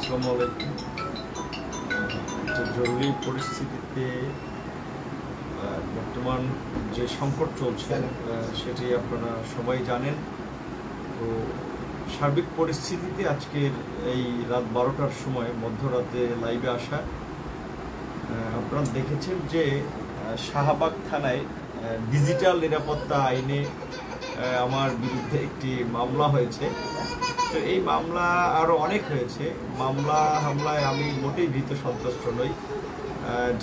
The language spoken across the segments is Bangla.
আসসালামু আলাইকুম। জরুরি পরিস্থিতিতে বর্তমান যে সংকট চলছে সেটি আপনারা সবাই জানেন। তো সার্বিক পরিস্থিতিতে আজকের এই রাত 12টার সময় মধ্যরাতে লাইভে আসা, আপনারা দেখেছেন যে শাহবাগ থানায় ডিজিটাল নিরাপত্তা আইনে আমার বিরুদ্ধে একটি মামলা হয়েছে। তো এই মামলা আরও অনেক হয়েছে। হামলায় আমি মোটেই ভীত সন্ত্রস্ত নই।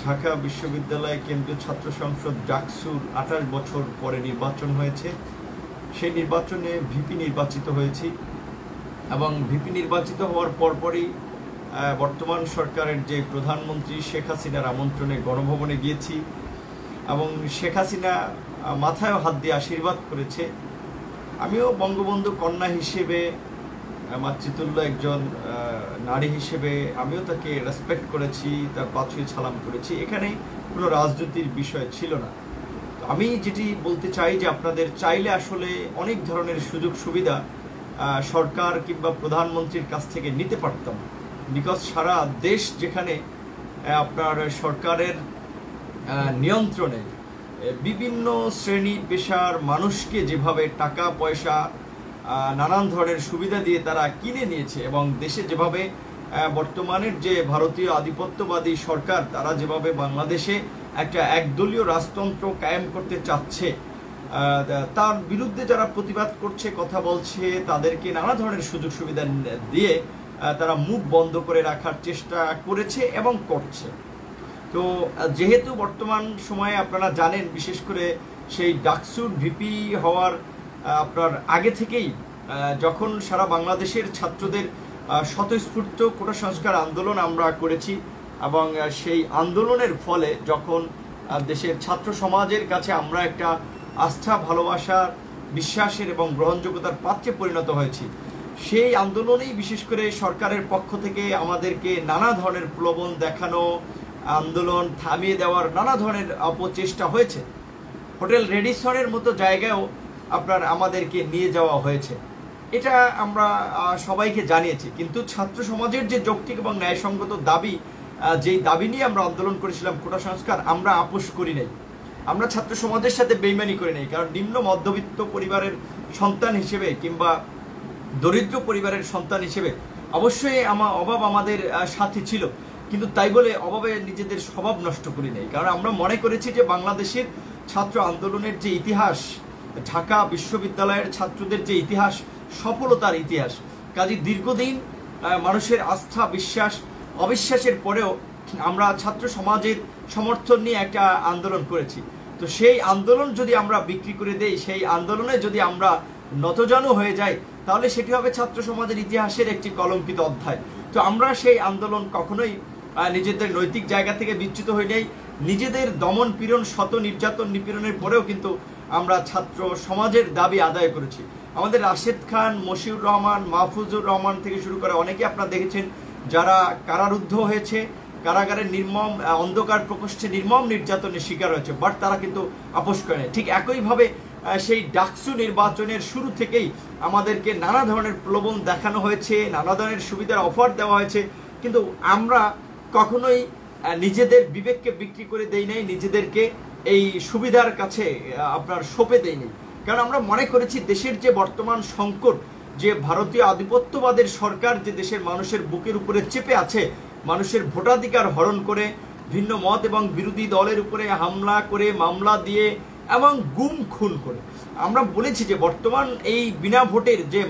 ঢাকা বিশ্ববিদ্যালয় কেন্দ্রীয় ছাত্র সংসদ ডাকসুর 28 বছর পরে নির্বাচন হয়েছে। সেই নির্বাচনে ভিপি নির্বাচিত হয়েছি এবং ভিপি নির্বাচিত হওয়ার পরপরই বর্তমান সরকারের যে প্রধানমন্ত্রী শেখ হাসিনার আমন্ত্রণে গণভবনে গিয়েছি এবং শেখ হাসিনা মাথায় হাত দিয়ে আশীর্বাদ করেছে। আমিও বঙ্গবন্ধু কন্যা হিসেবে, মাতৃতুল্য একজন নারী হিসেবে আমিও তাকে রেসপেক্ট করেছি, তার পা ছুঁয়ে সালাম করেছি। এখানে কোনো রাজনীতির বিষয় ছিল না। আমি যেটি বলতে চাই যে আপনাদের চাইলে আসলে অনেক ধরনের সুযোগ সুবিধা সরকার কিংবা প্রধানমন্ত্রীর কাছ থেকে নিতে পারতাম, বিকজ সারা দেশ যেখানে আপনার সরকারের নিয়ন্ত্রণে বিভিন্ন শ্রেণী পেশার মানুষকে যেভাবে টাকা পয়সা নানান ধরনের সুবিধা দিয়ে তারা কিনে নিয়েছে এবং দেশে যেভাবে বর্তমানের যে ভারতীয় আধিপত্যবাদী সরকার তারা যেভাবে বাংলাদেশে একটা একদলীয় রাজতন্ত্র কায়েম করতে চাচ্ছে, তার বিরুদ্ধে যারা প্রতিবাদ করছে, কথা বলছে, তাদেরকে নানা ধরনের সুযোগ সুবিধা দিয়ে তারা মুখ বন্ধ করে রাখার চেষ্টা করেছে এবং করছে। তো যেহেতু বর্তমান সময়ে আপনারা জানেন, বিশেষ করে সেই ডাকসুর ভিপি হওয়ার আপনার আগে থেকেই যখন সারা বাংলাদেশের ছাত্রদের স্বতঃস্ফূর্ত কোটা সংস্কার আন্দোলন আমরা করেছি এবং সেই আন্দোলনের ফলে যখন দেশের ছাত্র সমাজের কাছে আমরা একটা আস্থা, ভালোবাসার, বিশ্বাসের এবং গ্রহণযোগ্যতার পাত্রে পরিণত হয়েছি, সেই আন্দোলনেই বিশেষ করে সরকারের পক্ষ থেকে আমাদেরকে নানা ধরনের প্রলোভন দেখানো, আন্দোলন থামিয়ে দেওয়ার নানা ধরনের অপচেষ্টা হয়েছে। হোটেল রেডিসনের মতো জায়গায়ও আপনার আমাদেরকে নিয়ে যাওয়া হয়েছে। এটা আমরা সবাইকে জানিয়েছি। কিন্তু ছাত্র সমাজের যে যৌক্তিক এবং ন্যায়সঙ্গত দাবি, যেই দাবি নিয়ে আমরা আন্দোলন করেছিলাম কোটা সংস্কার, আমরা আপোষ করি নাই। আমরা ছাত্র সমাজের সাথে বেইমানি করি নাই। কারণ নিম্ন মধ্যবিত্ত পরিবারের সন্তান হিসেবে কিংবা দরিদ্র পরিবারের সন্তান হিসেবে অবশ্যই অভাব আমাদের সাথে ছিল, কিন্তু তাই বলে অভাবে নিজেদের স্বভাব নষ্ট করি নাই। কারণ আমরা মনে করেছি যে বাংলাদেশের ছাত্র আন্দোলনের যে ইতিহাস, ঢাকা বিশ্ববিদ্যালয়ের ছাত্রদের যে ইতিহাস, সফলতার ইতিহাস, কাজে দীর্ঘদিন মানুষের আস্থা, বিশ্বাস, অবিশ্বাসের পরেও আমরা ছাত্র সমাজের সমর্থন নিয়ে একটা আন্দোলন করেছি। তো সেই আন্দোলন যদি আমরা বিক্রি করে দেই, সেই আন্দোলনে যদি আমরা নতজানু হয়ে যাই, তাহলে সেটি হবে ছাত্র সমাজের ইতিহাসের একটি কলঙ্কিত অধ্যায়। তো আমরা সেই আন্দোলন কখনোই নিজেদের নৈতিক জায়গা থেকে বিচ্যুত হয়ে নেই। নিজেদের দমন পীড়ন, শত নির্যাতন নিপীড়নের পরেও কিন্তু আমরা ছাত্র সমাজের দাবি আদায় করেছি। আমাদের রাশেদ খান, মশিউর রহমান, মাহফুজুর রহমান থেকে শুরু করে অনেকে আপনারা দেখেছেন যারা কারারুদ্ধ হয়েছে, কারাগারের নির্মম অন্ধকার প্রকোষ্ঠে নির্মম নির্যাতনের শিকার হয়েছে, বাট তারা কিন্তু আপোষ করে না। ঠিক একইভাবে সেই ডাকসু নির্বাচনের শুরু থেকেই আমাদেরকে নানা ধরনের প্রলোভন দেখানো হয়েছে, নানা ধরনের সুবিধার অফার দেওয়া হয়েছে, কিন্তু আমরা কখনোই নিজেদের বিবেককে বিক্রি করে দেই নাই, নিজেদেরকে এই সুবিধার কাছে আপনার সঁপে দেয়নি। কারণ আমরা মনে করেছি দেশের যে বর্তমান সংকট, যে ভারতীয় আধিপত্যবাদের সরকার যে দেশের মানুষের বুকের উপরে চেপে আছে, মানুষের ভোটাধিকার হরণ করে, ভিন্ন মত এবং বিরোধী দলের উপরে হামলা করে, মামলা দিয়ে এবং গুম খুন করে, আমরা বলেছি যে বর্তমান এই বিনা ভোটের যে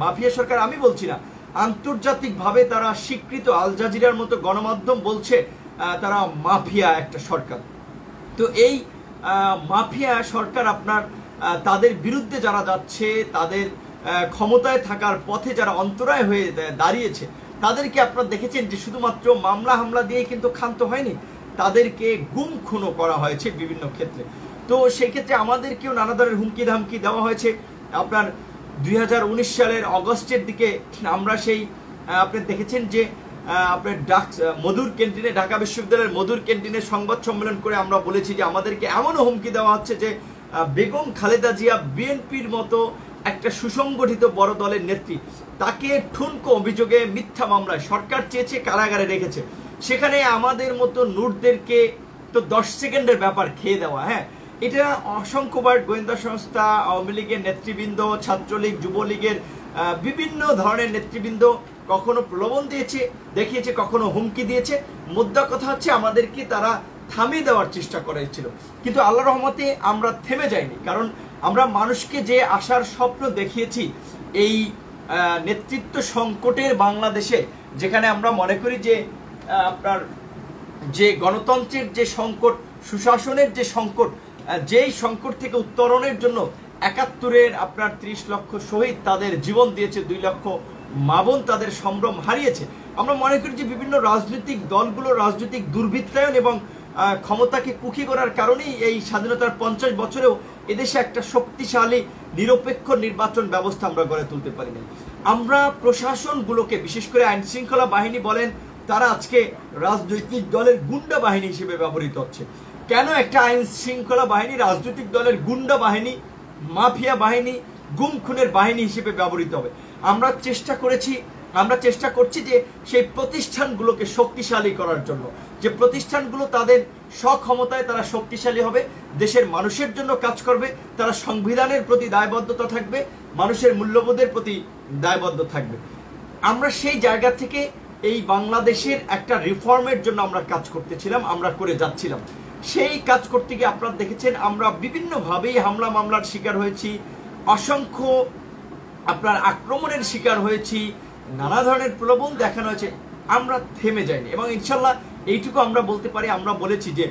মাফিয়া সরকার আমি বলছি না, আন্তর্জাতিকভাবে তারা স্বীকৃত আল জাজিরার মতো গণমাধ্যম বলছে তারা মাফিয়া একটা সরকার। তো এই মাফিয়া সরকার আপনার তাদের বিরুদ্ধে যারা যাচ্ছে, তাদের ক্ষমতায় থাকার পথে যারা অন্তরায় হয়ে দাঁড়িয়েছে, তাদেরকে আপনারা দেখেছেন যে শুধুমাত্র মামলা হামলা দিয়ে কিন্তু ক্ষান্ত হয়নি, তাদেরকে গুম খুনও করা হয়েছে বিভিন্ন ক্ষেত্রে। তো সেই ক্ষেত্রে আমাদেরকেও নানা ধরনের হুমকি ধামকি দেওয়া হয়েছে। আপনার 2019 সালের অগস্টের দিকে আমরা সেই আপনি দেখেছেন যে আপনার মধুর ক্যান্টিনে, ঢাকা বিশ্ববিদ্যালয়ের মধুর ক্যান্টিনে সংবাদ সম্মেলন করে আমরা বলেছি যে আমাদেরকে এমনও হুমকি দেওয়া হচ্ছে যে বেগম খালেদা জিয়া বিএনপির মতো একটা সুসংগঠিত বড় দলের নেত্রী, তাকে ঠুনকো অভিযোগে মিথ্যা মামলায় সরকার চেয়েছে কারাগারে রেখেছে। সেখানে আমাদের মতো নূরদেরকে তো 10 সেকেন্ডের ব্যাপার খেয়ে দেওয়া, হ্যাঁ, এটা অসংখ্যবার গোয়েন্দা সংস্থা, আওয়ামী লীগের নেতৃবৃন্দ, ছাত্রলীগ, যুবলীগের বিভিন্ন ধরনের নেতৃবৃন্দ কখনো প্রলোভন দিয়েছে, দেখিয়েছে, কখনো হুমকি দিয়েছে। মোদ্দা কথা হচ্ছে আমাদেরকে তারা থামিয়ে দেওয়ার চেষ্টা করেছিল, কিন্তু আল্লাহ রহমতে আমরা থেমে যাইনি। কারণ আমরা মানুষকে যে আশার স্বপ্ন দেখিয়েছি এই নেতৃত্ব সংকটের বাংলাদেশে, যেখানে আমরা মনে করি যে আপনার যে গণতন্ত্রের যে সংকট, সুশাসনের যে সংকট, যেই সংকট থেকে উত্তরণের জন্য 71-এর আপনার 30 লক্ষ শহীদ তাদের জীবন দিয়েছে, 2 লক্ষ মা বোন তাদের সম্ভ্রম হারিয়েছে। আমরা মনে করি যে বিভিন্ন রাজনৈতিক দলগুলো রাজনৈতিক দুর্বৃত্তায়ন এবং ক্ষমতাকে কুক্ষি করার কারণেই এই স্বাধীনতার 50 বছরেও এদেশে একটা শক্তিশালী নিরপেক্ষ নির্বাচন ব্যবস্থা আমরা গড়ে তুলতে পারিনি। আমরা প্রশাসনগুলোকে, বিশেষ করে আইন শৃঙ্খলা বাহিনী বলেন, তারা আজকে রাজনৈতিক দলের গুন্ডা বাহিনী হিসেবে ব্যবহৃত হচ্ছে। কেন একটা আইন শৃঙ্খলা বাহিনী রাজনৈতিক দলের গুন্ডা বাহিনী, মাফিয়া বাহিনী, গুম খুনের বাহিনী হিসেবে ব্যবহৃত হবে? আমরা চেষ্টা করছি যে সেই প্রতিষ্ঠানগুলোকে শক্তিশালী করার জন্য, যে প্রতিষ্ঠানগুলো তাদের সক্ষমতায় তারা শক্তিশালী হবে, দেশের মানুষের জন্য কাজ করবে, তারা সংবিধানের প্রতি দায়বদ্ধতা থাকবে, মানুষের মূল্যবোধের প্রতি দায়বদ্ধ থাকবে। আমরা সেই জায়গা থেকে এই বাংলাদেশের একটা রিফর্মের জন্য আমরা কাজ করতেছিলাম, আমরা করে যাচ্ছিলাম। সেই কাজ করতে গিয়ে আপনারা দেখেছেন আমরা বিভিন্নভাবেই হামলা মামলার শিকার হয়েছি, অসংখ্য আপনার আক্রমণের শিকার হয়েছি, নানা ধরনের প্রলোভন দেখানো হয়েছে। আমরা থেমে যাইনি এবং ইনশাল্লাহ এইটুকু আমরা বলতে পারি, আমরা বলেছি যে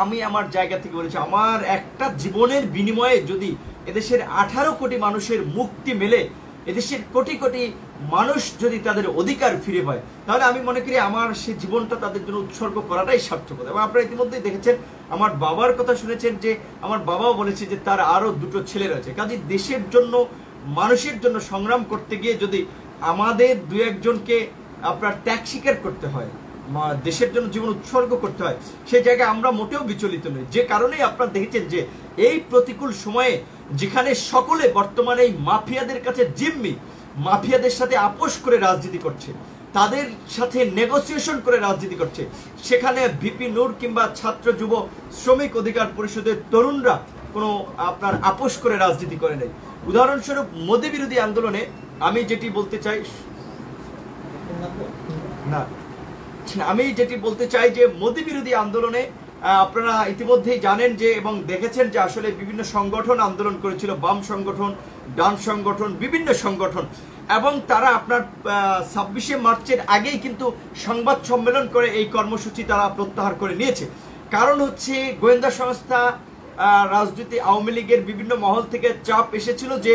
আমি আমার জায়গা থেকে বলেছি, আমার একটা জীবনের বিনিময়ে যদি এদেশের 18 কোটি মানুষের মুক্তি মেলে, এদেশের কোটি কোটি মানুষ যদি তাদের অধিকার ফিরে পায়, তাহলে আমি মনে করি আমার সেই জীবনটা তাদের জন্য উৎসর্গ করাটাই সার্থকতা। এবং আপনারা ইতিমধ্যেই দেখেছেন, আমার বাবার কথা শুনেছেন যে আমার বাবাও বলেছে যে তার আরো 2টো ছেলে রয়েছে। কাজে দেশের জন্য, মানুষের জন্য সংগ্রাম করতে গিয়ে যদি আমাদের 2-1 জনকে আপনার ত্যাগ স্বীকার করতে হয়, দেশের জন্য জীবন উৎসর্গ করতে হয়, সেই জায়গায় আমরা মোটেও বিচলিত নই। যে কারণেই আপনারা দেখেছেন যে এই প্রতিকূল সময়ে যেখানে সকলে বর্তমানে এই মাফিয়াদের কাছে জিম্মি, মাফিয়াদের সাথে আপোষ করে রাজনীতি করছে, তাদের সাথে নেগোসিয়েশন করে রাজনীতি করছে, সেখানে ভিপি নূর কিংবা ছাত্র যুব শ্রমিক অধিকার পরিষদের তরুণরা কোনো আপনার আপোষ করে রাজনীতি করে নেই। উদাহরণস্বরূপ মোদি বিরোধী আন্দোলনে আমি যেটি বলতে চাই যে মোদি বিরোধী আন্দোলনে আপনারা ইতিমধ্যেই জানেন যে এবং দেখেছেন যে আসলে বিভিন্ন সংগঠন আন্দোলন করেছিল, বাম সংগঠন, ডান সংগঠন, বিভিন্ন সংগঠন, এবং তারা আপনার 26শে মার্চের আগেই কিন্তু সংবাদ সম্মেলন করে এই কর্মসূচি তারা প্রত্যাহার করে নিয়েছে। কারণ হচ্ছে গোয়েন্দা সংস্থা, রাজনীতি, আওয়ামী লীগের বিভিন্ন মহল থেকে চাপ এসেছিল যে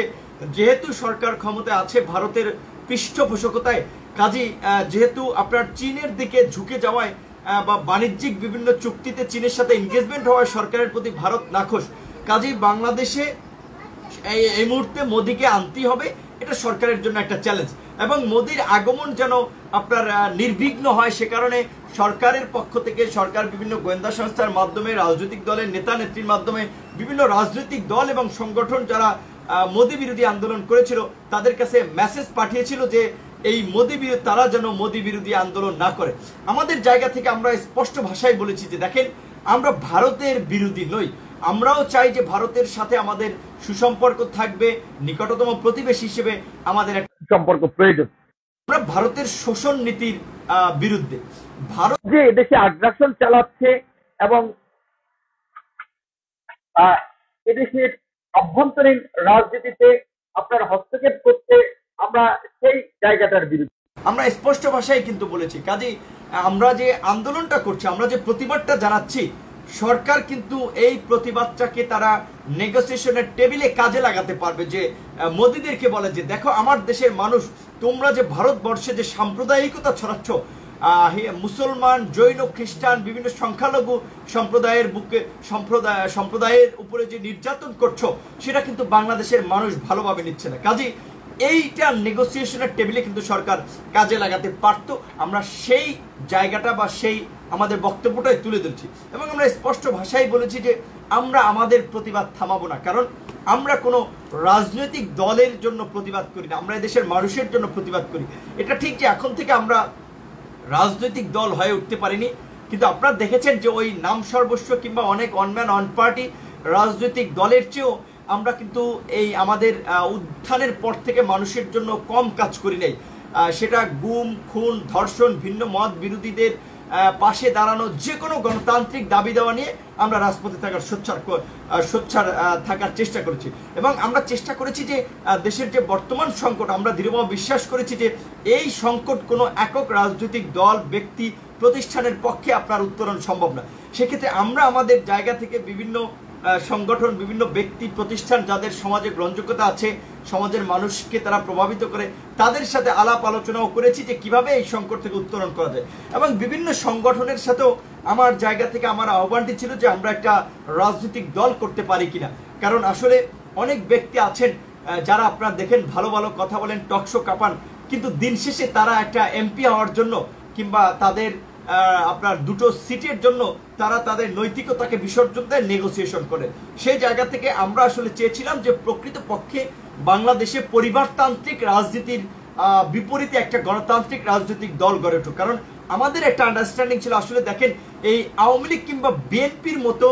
যেহেতু সরকার ক্ষমতায় আছে ভারতের পৃষ্ঠপোষকতায়, কাজেই যেহেতু আপনার চীনের দিকে ঝুঁকে যাওয়ায় বা বাণিজ্যিক বিভিন্ন চুক্তিতে চীনের সাথে এনগেজমেন্ট হওয়ায় সরকারের প্রতি ভারত নাখোশ, কাজেই বাংলাদেশে এই মুহূর্তে মোদিকে আনতেই হবে, এটা সরকারের জন্য একটা চ্যালেঞ্জ। এবং মোদির আগমন যেন আপনার নির্বিঘ্ন হয়, সে কারণে সরকারের পক্ষ থেকে সরকার বিভিন্ন গোয়েন্দা সংস্থার মাধ্যমে, রাজনৈতিক দলের নেতা নেত্রীর মাধ্যমে, বিভিন্ন রাজনৈতিক দল এবং সংগঠন যারা মোদি বিরোধী আন্দোলন করেছিল তাদের কাছে মেসেজ পাঠিয়েছিল যে এই তারা যেন মোদি বিরোধী আন্দোলন না করে। আমাদের জায়গা থেকে আমরা স্পষ্ট ভাষায় বলেছি যে দেখেন, আমরা ভারতের বিরোধী নই, আমরাও চাই যে ভারতের সাথে আমাদের সুসম্পর্ক থাকবে, নিকটতম প্রতিবেশী হিসেবে আমাদের একটা সম্পর্ক প্রয়োজন। আমরা ভারতের শোষণ নীতির বিরুদ্ধে, ভারত যে এদেশে আগ্রাসন চালাচ্ছে এবং এদেশের অভ্যন্তরীণ রাজনীতিতে আপনার হস্তক্ষেপ করতে, আমরা সেই জায়গাটার বিরুদ্ধে আমরা স্পষ্ট ভাষায় কিন্তু বলেছি। কাজেই আমরা যে আন্দোলনটা করছি, আমরা যে প্রতিবাদটা জানাচ্ছি, সরকার কিন্তু এই প্রতিবাদটাকে তারা নেগোসিয়েশনের টেবিলে কাজে লাগাতে পারবে। যে মোদিদেরকে বলে যে দেখো আমার দেশের মানুষ, তোমরা যে ভারতবর্ষে যে সাম্প্রদায়িকতা ছড়াচ্ছ, মুসলমান, জৈন, খ্রিস্টান, বিভিন্ন সংখ্যালঘু সম্প্রদায়ের উপরে যে নির্যাতন করছো, সেটা কিন্তু বাংলাদেশের মানুষ ভালোভাবে নিচ্ছে না। কাজেই এইটা নেগোসিয়েশনের টেবিলে কিন্তু সরকার কাজে লাগাতে পারতো। আমরা সেই জায়গাটা বা সেই আমাদের বক্তব্যটাই তুলে ধরছি এবং আমরা স্পষ্ট ভাষায় বলেছি যে আমরা আমাদের প্রতিবাদ থামাবো না। কারণ আমরা কোনো রাজনৈতিক দলের জন্য প্রতিবাদ করি না, আমরা দেশের মানুষের জন্য প্রতিবাদ করি। এটা ঠিক যে এখন থেকে আমরা রাজনৈতিক দল হয়ে উঠতে পারিনি, কিন্তু আপনারা দেখেছেন যে ওই নাম সর্বস্ব কিংবা অনেক অনম্যান অন পার্টি রাজনৈতিক দলের চেয়েও আমরা কিন্তু এই আমাদের উত্থানের পর থেকে মানুষের জন্য কম কাজ করি নাই। সেটা গুম, খুন, ধর্ষণ, ভিন্ন মত বিরোধীদের পাশে দাঁড়ানো, যে কোনো গণতান্ত্রিক দাবি দেওয়া নিয়ে আমরা রাজপথে থাকার সোচ্চার থাকার চেষ্টা করেছি। এবং আমরা চেষ্টা করেছি যে দেশের যে বর্তমান সংকট, আমরা দৃঢ়ভাবে বিশ্বাস করেছি যে এই সংকট কোনো একক রাজনৈতিক দল, ব্যক্তি, প্রতিষ্ঠানের পক্ষে আপনার উত্তরণ সম্ভব না। সেক্ষেত্রে আমরা আমাদের জায়গা থেকে বিভিন্ন সংগঠন, বিভিন্ন ব্যক্তি, প্রতিষ্ঠান যাদের সমাজে গ্রহণযোগ্যতা আছে, সমাজের মানুষকে তারা প্রভাবিত করে, তাদের সাথে আলাপ আলোচনাও করেছি যে কিভাবে এই সংকট থেকে উত্তরণ করা যায়। এবং বিভিন্ন সংগঠনের সাথেও আমার জায়গা থেকে আমার আহ্বানটি ছিল যে আমরা একটা রাজনৈতিক দল করতে পারি কিনা। কারণ আসলে অনেক ব্যক্তি আছেন যারা আপনারা দেখেন ভালো ভালো কথা বলেন, টকশো কাঁপান, কিন্তু দিন শেষে তারা একটা এমপি হওয়ার জন্য কিংবা তাদের আপনার দুটো সিটের জন্য তারা তাদের নৈতিকতাকে বিসর্জন দেয়, নেগোসিয়েশন করে। সেই জায়গা থেকে আমরা আসলে চেয়েছিলাম যে প্রকৃতপক্ষে বাংলাদেশে পরিবারতান্ত্রিক রাজনীতির বিপরীতে একটা গণতান্ত্রিক রাজনৈতিক দল গড়ে উঠুক। কারণ আমাদের একটা আন্ডারস্ট্যান্ডিং ছিল, আসলে দেখেন এই আওয়ামী লীগ কিংবা বিএনপির মতো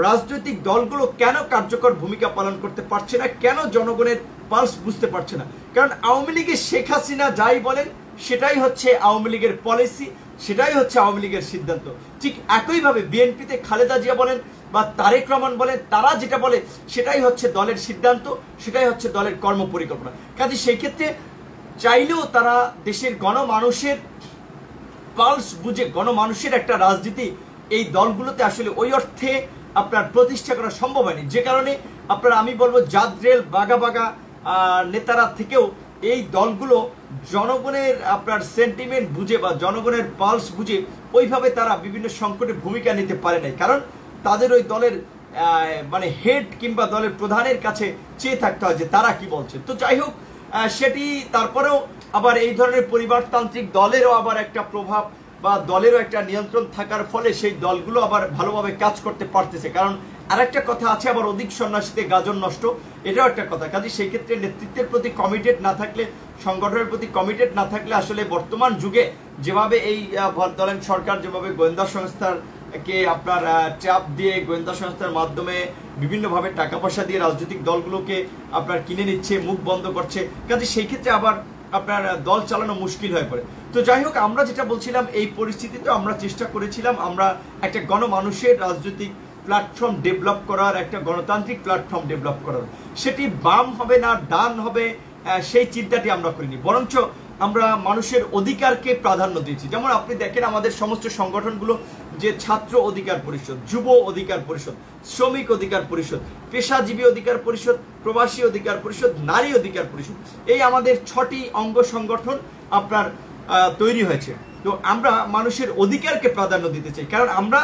রাজনৈতিক দলগুলো কেন কার্যকর ভূমিকা পালন করতে পারছে না, কেন জনগণের পালস বুঝতে পারছে না। কারণ আওয়ামী লীগের শেখ হাসিনা যাই বলেন সেটাই হচ্ছে আওয়ামী লীগের পলিসি, সেটাই হচ্ছে আওয়ামী লীগের সিদ্ধান্ত। ঠিক একইভাবে বিএনপিতে খালেদা জিয়া বলেন বা তারেক রহমান বলেন, তারা যেটা বলে সেটাই হচ্ছে দলের সিদ্ধান্ত, সেটাই হচ্ছে দলের কর্মপরিকল্পনা। কাজে সেই ক্ষেত্রে চাইলেও তারা দেশের গণমানুষের পালস বুঝে গণমানুষের একটা রাজনীতি এই দলগুলোতে আসলে ওই অর্থে আপনার প্রতিষ্ঠা করা সম্ভব হয়নি। যে কারণে আপনার আমি বলবো জাদ্রেল বাগা বাগা নেতারা থেকেও এই দলগুলো জনগণের আপনার সেন্টিমেন্ট বুঝে বা জনগণের পালস বুঝে ওইভাবে তারা বিভিন্ন সংকটে ভূমিকা নিতে পারে নাই। কারণ তাদের ওই দলের মানে হেড কিংবা দলের প্রধানের কাছে চেয়ে থাকতে হয় যে তারা কি বলছে। তো যাই হোক, সেটি তারপরেও আবার এই ধরনের পরিবারতান্ত্রিক দলেরও আবার একটা প্রভাব বা দলেরও একটা নিয়ন্ত্রণ থাকার ফলে সেই দলগুলো আবার ভালোভাবে কাজ করতে পারতেছে। কারণ আরেকটা কথা আছে, আবার অধিক সন্ন্যাসীতে গাজন নষ্ট, এটাও একটা কথা। কাজে সেই ক্ষেত্রে নেতৃত্বের প্রতি কমিটেড না থাকলে, সংগঠনের প্রতি কমিটেড না থাকলে আসলে বর্তমান যুগে যেভাবে এই ধরেন সরকার যেভাবে গোয়েন্দা সংস্থাকে আপনার চাপ দিয়ে গোয়েন্দা সংস্থার মাধ্যমে বিভিন্নভাবে টাকা পয়সা দিয়ে রাজনৈতিক দলগুলোকে আপনার কিনে নিচ্ছে, মুখ বন্ধ করছে, কাজে সেই ক্ষেত্রে আবার আপনার দল চালানো মুশকিল হয়ে পড়ে। তো যাই হোক, আমরা যেটা বলছিলাম এই পরিস্থিতিতে আমরা চেষ্টা করেছিলাম আমরা একটা গণমানুষের রাজনৈতিক প্ল্যাটফর্ম ডেভেলপ করার, একটা গণতান্ত্রিক প্ল্যাটফর্ম ডেভেলপ করার। সেটি বাম হবে না ডান হবে সেই চিন্তাটি আমরা করিনি, বরঞ্চ আমরা মানুষের অধিকারকে প্রাধান্য দিয়েছি। যেমন আপনি দেখেন আমাদের সমস্ত সংগঠনগুলো যে ছাত্র অধিকার পরিষদ, যুব অধিকার পরিষদ, শ্রমিক অধিকার পরিষদ, পেশাজীবী অধিকার পরিষদ, প্রবাসী অধিকার পরিষদ, নারী অধিকার পরিষদ, এই আমাদের 6টি অঙ্গ সংগঠন আপনার তৈরি হয়েছে। তো আমরা মানুষের অধিকারকে প্রাধান্য দিতে চাই, কারণ আমরা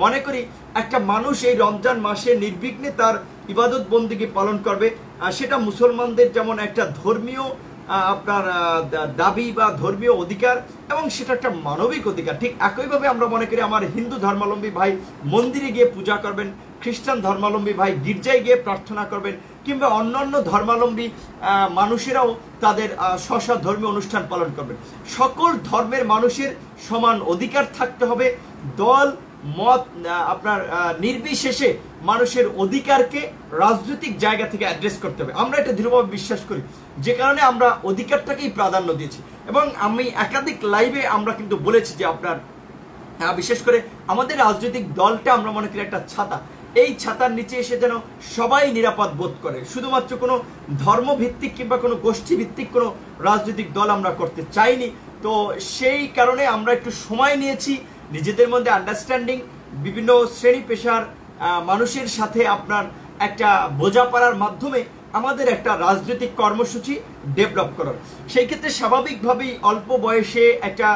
মনে করি একটা মানুষ এই রমজান মাসে নির্বিঘ্নে তার ইবাদত বন্দেগী পালন করবে, সেটা মুসলমানদের যেমন একটা ধর্মীয় আপনার দাবি বা ধর্মীয় অধিকার এবং সেটা একটা মানবিক অধিকার, ঠিক একইভাবে আমরা মনে করি আমার হিন্দু ধর্মাবলম্বী ভাই মন্দিরে গিয়ে পূজা করবেন, খ্রিস্টান ধর্মাবলম্বী ভাই গির্জায় গিয়ে প্রার্থনা করবেন, কিংবা অন্যান্য ধর্মাবলম্বী মানুষেরাও তাদের স্ব ধর্মীয় অনুষ্ঠান পালন করবেন। সকল ধর্মের মানুষের সমান অধিকার থাকতে হবে, দল মত আপনার নির্বিশেষে মানুষের অধিকারকে রাজনৈতিক জায়গা থেকে অ্যাড্রেস করতে হবে। আমরা এটা দৃঢ়ভাবে বিশ্বাস করি, যে কারণে আমরা অধিকারটাকেই প্রাধান্য দিয়েছি। এবং আমি একাধিক লাইভে আমরা কিন্তু বলেছি যে আপনার বিশেষ করে আমাদের রাজনৈতিক দলটা আমরা মনে করি একটা ছাতা, এই ছাতার নিচে এসে যেন সবাই নিরাপদ বোধ করে। শুধুমাত্র কোনো ধর্মভিত্তিক কিংবা কোনো গোষ্ঠী ভিত্তিক কোনো রাজনৈতিক দল আমরা করতে চাইনি। তো সেই কারণে আমরা একটু সময় নিয়েছি, নিজেদের মধ্যে আন্ডারস্ট্যান্ডিং, বিভিন্ন শ্রেণী পেশার মানুষের সাথে আপনার একটা বোঝাপড়ার মাধ্যমে আমাদের একটা রাজনৈতিক কর্মসূচি ডেভেলপ করার। সেই ক্ষেত্রে স্বাভাবিকভাবেই অল্প বয়সে একটা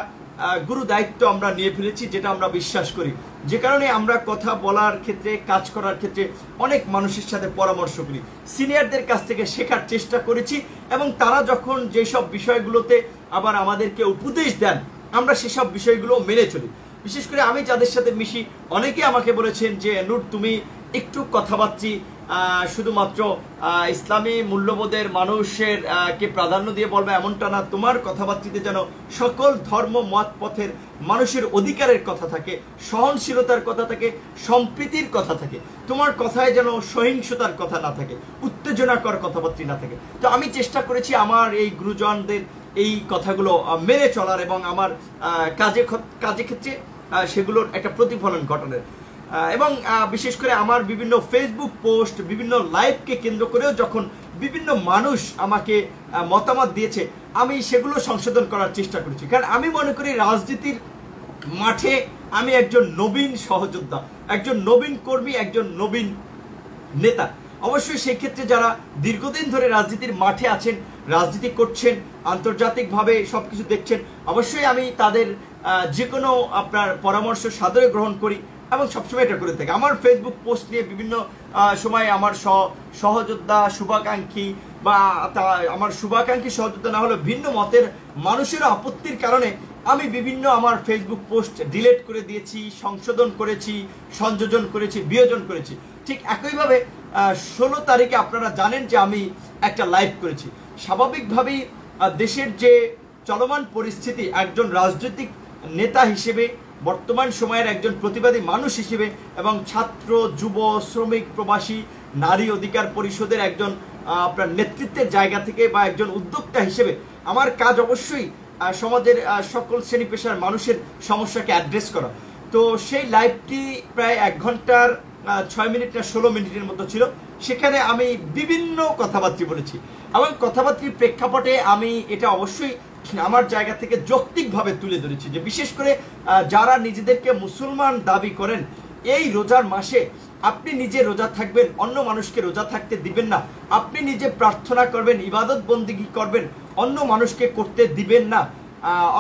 গুরু দায়িত্ব আমরা নিয়ে ফেলেছি, যেটা আমরা বিশ্বাস করি, যে কারণে আমরা কথা বলার ক্ষেত্রে, কাজ করার ক্ষেত্রে অনেক মানুষের সাথে পরামর্শ করি, সিনিয়রদের কাছ থেকে শেখার চেষ্টা করেছি, এবং তারা যখন যেসব বিষয়গুলোতে আবার আমাদেরকে উপদেশ দেন আমরা সেসব বিষয়গুলো মেনে চলি। বিশেষ করে আমি যাদের সাথে মিশি অনেকে আমাকে বলেছেন যে নূর তুমি একটু কথাবার্তা শুধুমাত্র ইসলামী মূল্যবোধের মানুষের কে প্রাধান্য দিয়ে বলবে এমনটা না। তোমার কথাবার্তাতে যেন সকল ধর্ম মত পথের মানুষের অধিকারের কথা থাকে, সহনশীলতার কথা থাকে, সম্প্রীতির কথা থাকে। তোমার কথায় যেন সহিংসতার কথা না থাকে, উত্তেজনাকর কথাবার্তা না থাকে। তো আমি চেষ্টা করেছি আমার এই গুরুজনদের এই কথাগুলো মেনে চলার এবং আমার কাজে ক্ষেত্রে সেগুলোর একটা প্রতিফলন ঘটানোর। এবং বিশেষ করে আমার বিভিন্ন ফেসবুক পোস্ট, বিভিন্ন লাইভকে কেন্দ্র করেও যখন বিভিন্ন মানুষ আমাকে মতামত দিয়েছে, আমি সেগুলো সংশোধন করার চেষ্টা করেছি। কারণ আমি মনে করি রাজনীতির মাঠে আমি একজন নবীন সহযোদ্ধা, একজন নবীন কর্মী, একজন নবীন নেতা। অবশ্যই সেই ক্ষেত্রে যারা দীর্ঘদিন ধরে রাজনীতির মাঠে আছেন, রাজনীতি করছেন, আন্তর্জাতিকভাবে সবকিছু দেখছেন, অবশ্যই আমি তাদের যে কোনো আপনার পরামর্শ সাদরে গ্রহণ করি এবং সবসময় এটা করে থাকি। আমার ফেসবুক পোস্ট নিয়ে বিভিন্ন সময় আমার সহযোদ্ধা, শুভাকাঙ্ক্ষী বা আমার শুভাকাঙ্ক্ষী সহযোদ্ধা না হলে ভিন্ন মতের মানুষের আপত্তির কারণে আমি বিভিন্ন আমার ফেসবুক পোস্ট ডিলিট করে দিয়েছি, সংশোধন করেছি, সংযোজন করেছি, বিয়োজন করেছি। ঠিক একইভাবে 16 তারিখে আপনারা জানেন যে আমি একটা লাইভ করেছি। স্বাভাবিকভাবেই দেশের যে চলমান পরিস্থিতি, একজন রাজনৈতিক নেতা হিসেবে, বর্তমান সময়ের একজন প্রতিবাদী মানুষ হিসেবে এবং ছাত্র, যুব, শ্রমিক, প্রবাসী, নারী অধিকার পরিষদের একজন আপনার নেতৃত্বের জায়গা থেকে বা একজন উদ্যোক্তা হিসেবে আমার কাজ অবশ্যই সমাজের সকল শ্রেণী পেশার মানুষের সমস্যাকে অ্যাড্রেস করা। তো সেই লাইভটি প্রায় 1 ঘন্টার 6 মিনিট না 16 মিনিটের মতো ছিল। সেখানে আমি বিভিন্ন কথাবার্তা বলেছি এবং কথাবার্তার প্রেক্ষাপটে আমি এটা অবশ্যই আমার জায়গা থেকে যৌক্তিকভাবে তুলে ধরেছি যে বিশেষ করে যারা নিজেদেরকে মুসলমান দাবি করেন, এই রোজার মাসে আপনি নিজে রোজা থাকবেন, অন্য মানুষকে রোজা থাকতে দিবেন না। আপনি নিজে প্রার্থনা করবেন, ইবাদত বন্দেগী করবেন, অন্য মানুষকে করতে দিবেন না।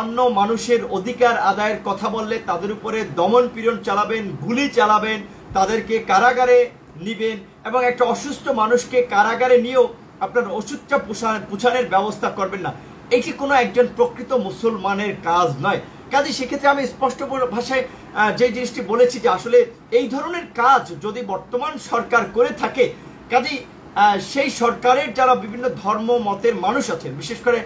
অন্য মানুষের অধিকার আদায়ের কথা বললে তাদের উপরে দমন পীড়ন চালাবেন, গুলি চালাবেন, তাদেরকে কারাগারে নিবেন এবং একটা অসুস্থ মানুষকে কারাগারে নিয়েও আপনার ওষুধটা পুছানোর ব্যবস্থা করবেন না। এটি কোনো একজন প্রকৃত মুসলমানের কাজ নয়। কাজে সেক্ষেত্রে আমি স্পষ্ট ভাষায় যে জিনিসটি বলেছি যে আসলে এই ধরনের কাজ যদি বর্তমান সরকার করে থাকে, কাজেই সেই সরকারের যারা বিভিন্ন ধর্ম মতের মানুষ আছেন, বিশেষ করে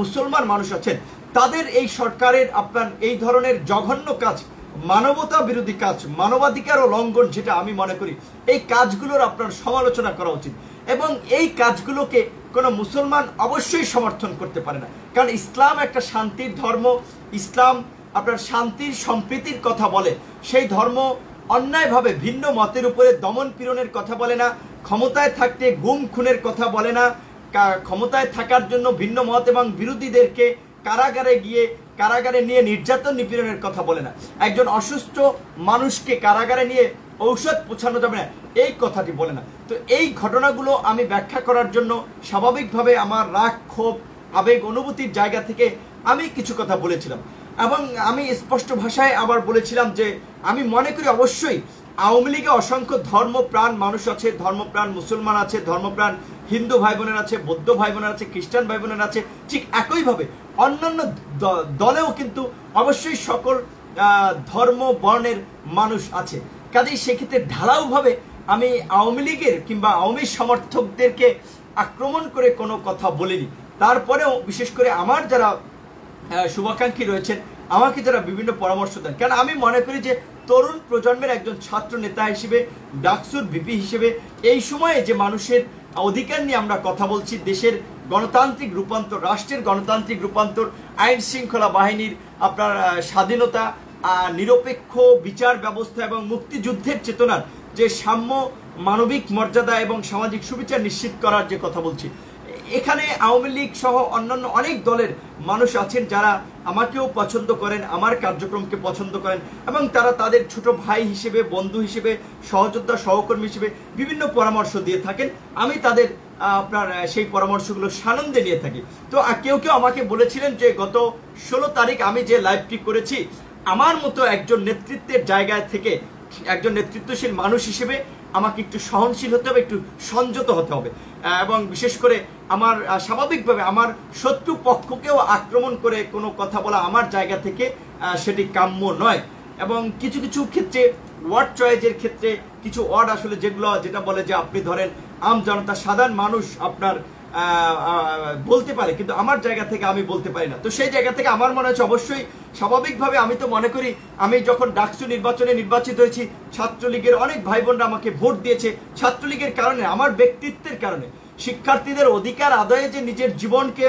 মুসলমান মানুষ আছেন, তাদের এই সরকারের আপনার এই ধরনের জঘন্য কাজ, মানবতা বিরোধী কাজ, মানবাধিকার ও লঙ্ঘন, যেটা আমি মনে করি এই কাজগুলোর আপনার সমালোচনা করা উচিত। এবং এই কাজগুলোকে কোনো মুসলমান অবশ্যই সমর্থন করতে পারে না। কারণ ইসলাম একটা শান্তির ধর্ম। ইসলাম আপনার শান্তির, সম্প্রীতির কথা বলে। সেই ধর্ম অন্যায়ভাবে ভিন্ন মতের উপরে দমন পীড়নের কথা বলে না, ক্ষমতায় থাকতে গুম খুনের কথা বলে না, ক্ষমতায় থাকার জন্য ভিন্ন মত এবং বিরোধীদেরকে কারাগারে নিয়ে নির্যাতন নিপীড়নের কথা বলে না, একজন অসুস্থ মানুষকে কারাগারে নিয়ে ঔষধ পৌঁছানো যাবে না এই কথাটি বলে না। তো এই ঘটনাগুলো আমি ব্যাখ্যা করার জন্য স্বাভাবিকভাবে আমার রাগ, ক্ষোভ, আবেগ, অনুভূতির জায়গা থেকে আমি কিছু কথা বলেছিলাম এবং আমি স্পষ্ট ভাষায় আবার বলেছিলাম যে আমি মনে করি অবশ্যই আওয়ামী লীগে অসংখ্য ধর্মপ্রাণ মানুষ আছে, ধর্মপ্রাণ মুসলমান আছে, ধর্মপ্রাণ হিন্দু ভাই বোনেরা আছে, বৌদ্ধ ভাই বোনেরা আছে, খ্রিস্টান ভাই বোনেরা আছে। ঠিক একইভাবে অন্যান্য দলেও কিন্তু অবশ্যই সকল ধর্ম বর্ণের মানুষ আছে। কাজেই সেক্ষেত্রে ঢালাওভাবে আমি আওয়ামী লীগের কিংবা আওয়ামী সমর্থকদেরকে আক্রমণ করে কোনো কথা বলিনি। তারপরেও বিশেষ করে আমার যারা শুভাকাঙ্ক্ষী রয়েছেন, আমাকে যারা বিভিন্ন পরামর্শ দেন, কারণ আমি মনে করি যে তরুণ প্রজন্মের একজন ছাত্র নেতা হিসেবে, ডাকসুর ভিপি হিসেবে এই সময়ে যে মানুষের অধিকার নিয়ে আমরা কথা বলছি, দেশের গণতান্ত্রিক রূপান্তর, রাষ্ট্রের গণতান্ত্রিক রূপান্তর, আইন শৃঙ্খলা বাহিনীর আপনার স্বাধীনতা, নিরপেক্ষ বিচার ব্যবস্থা এবং মুক্তিযুদ্ধের চেতনার যে সাম্য, মানবিক মর্যাদা এবং সামাজিক সুবিচার নিশ্চিত করার যে কথা বলছি, এখানে আওয়ামী লীগ সহ অন্যান্য অনেক দলের মানুষ আছেন যারা আমাকেও পছন্দ করেন, আমার কার্যক্রমকে পছন্দ করেন এবং তারা তাদের ছোট ভাই হিসেবে, বন্ধু হিসেবে, সহযোদ্ধা, সহকর্মী হিসেবে বিভিন্ন পরামর্শ দিয়ে থাকেন। আমি তাদের আপনার সেই পরামর্শগুলো সানন্দে নিয়ে থাকি। তো কেউ কেউ আমাকে বলেছিলেন যে গত 16 তারিখ আমি যে লাইভটি করেছি, আমার মতো একজন নেতৃত্বের জায়গায় থেকে, একজন নেতৃত্বশীল মানুষ হিসেবে আমাকে একটু সহনশীল হতে হবে, একটু সংযত হতে হবে এবং বিশেষ করে আমার স্বাভাবিকভাবে আমার শত্রু পক্ষকেও আক্রমণ করে কোনো কথা বলা আমার জায়গা থেকে সেটি কাম্য নয়। এবং কিছু কিছু ক্ষেত্রে ওয়ার্ড চয়েসের ক্ষেত্রে কিছু ওয়ার্ড আসলে যেটা বলে যে আপনি ধরেন আম জনতা সাধারণ মানুষ আপনার বলতে পারে, কিন্তু আমার জায়গা থেকে আমি বলতে পারি না। তো সেই জায়গা থেকে আমার মনে হচ্ছে অবশ্যই স্বাভাবিকভাবে আমি তো মনে করি আমি যখন ডাকসু নির্বাচনে নির্বাচিত হয়েছি, ছাত্রলীগের অনেক ভাই বোনরা আমাকে ভোট দিয়েছে। ছাত্রলীগের কারণে, আমার ব্যক্তিত্বের কারণে, শিক্ষার্থীদের অধিকার আদায়ে যে নিজের জীবনকে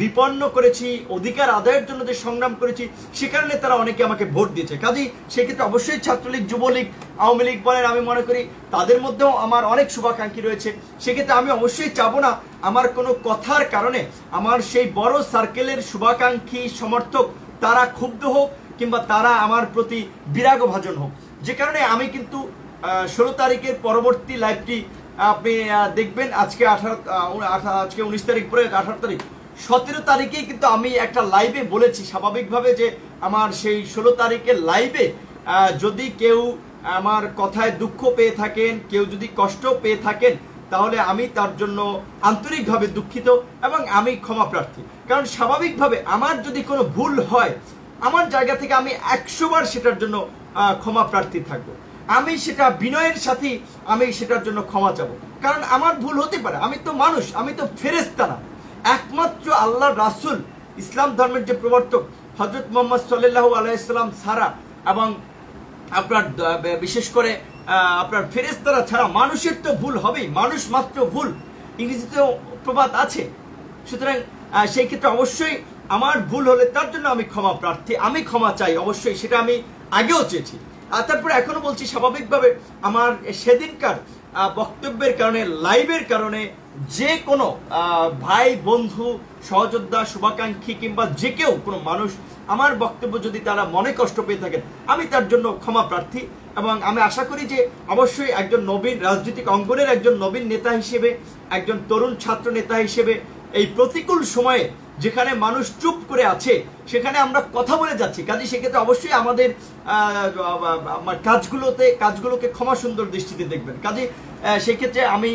বিপন্ন করেছি, অধিকার আদায়ের জন্য যে সংগ্রাম করেছি, সে কারণে তারা অনেকে আমাকে ভোট দিয়েছে। কাজেই সেক্ষেত্রে অবশ্যই ছাত্রলীগ, যুবলীগ, আওয়ামী লীগ বলেন, আমি মনে করি তাদের মধ্যেও আমার অনেক শুভাকাঙ্ক্ষী রয়েছে। সেক্ষেত্রে আমি অবশ্যই চাবো না আমার কোনো কথার কারণে আমার সেই বড় সার্কেলের শুভাকাঙ্ক্ষী সমর্থক তারা ক্ষুব্ধ হোক কিংবা তারা আমার প্রতি বিরাগভাজন হোক। যে কারণে আমি কিন্তু 16 তারিখের পরবর্তী লাইভটি আপনি দেখবেন। আজকে 19 তারিখ পরে 18 তারিখ, 17 তারিখেই কিন্তু আমি একটা লাইভে বলেছি স্বাভাবিকভাবে যে আমার সেই 16 তারিখের লাইভে যদি কেউ আমার কথায় দুঃখ পেয়ে থাকেন, কেউ যদি কষ্ট পেয়ে থাকেন, তাহলে আমি তার জন্য আন্তরিকভাবে দুঃখিত এবং আমি ক্ষমা প্রার্থী। কারণ স্বাভাবিকভাবে আমার যদি কোনো ভুল হয়, আমার জায়গা থেকে আমি 100 বার সেটার জন্য ক্ষমা প্রার্থী থাকবো। আমি সেটা বিনয়ের সাথে আমি সেটার জন্য ক্ষমা চাবো, কারণ আমার ভুল হতে পারে। আমি তো মানুষ, আমি তো ফেরেশতা না। একমাত্র আল্লাহর রাসূল, ইসলাম ধর্মের যে প্রবর্তক হযরত মুহাম্মদ সাল্লাল্লাহু আলাইহি সাল্লাম ছাড়া এবং আপনার বিশেষ করে আপনার ফেরেশতারা ছাড়া মানুষের তো ভুল হবেই। মানুষ মাত্র ভুল, ইংরেজিতেও প্রবাদ আছে। সুতরাং সেই ক্ষেত্রে অবশ্যই আমার ভুল হলে তার জন্য আমি ক্ষমা প্রার্থী, আমি ক্ষমা চাই অবশ্যই, সেটা আমি আগেও চেয়েছি। আর তারপরে এখনো বলছি স্বাভাবিকভাবে আমার সেদিনকার বক্তব্যের কারণে, লাইভের কারণে যে কোনো ভাই, বন্ধু, সহযোদ্ধা, শুভাকাঙ্ক্ষী কিংবা যে কেউ কোনো মানুষ আমার বক্তব্য যদি তারা মনে কষ্ট পেয়ে থাকেন, আমি তার জন্য ক্ষমা প্রার্থী। এবং আমি আশা করি যে অবশ্যই একজন নবীন রাজনৈতিক অঙ্গনের একজন নবীন নেতা হিসেবে, একজন তরুণ ছাত্র নেতা হিসেবে এই প্রতিকূল সময়ে যেখানে মানুষ চুপ করে আছে সেখানে আমরা কথা বলে যাচ্ছি। কাজে সেক্ষেত্রে অবশ্যই আমাদের কাজগুলোকে ক্ষমা সুন্দর দৃষ্টিতে দেখবেন। কাজে সেক্ষেত্রে আমি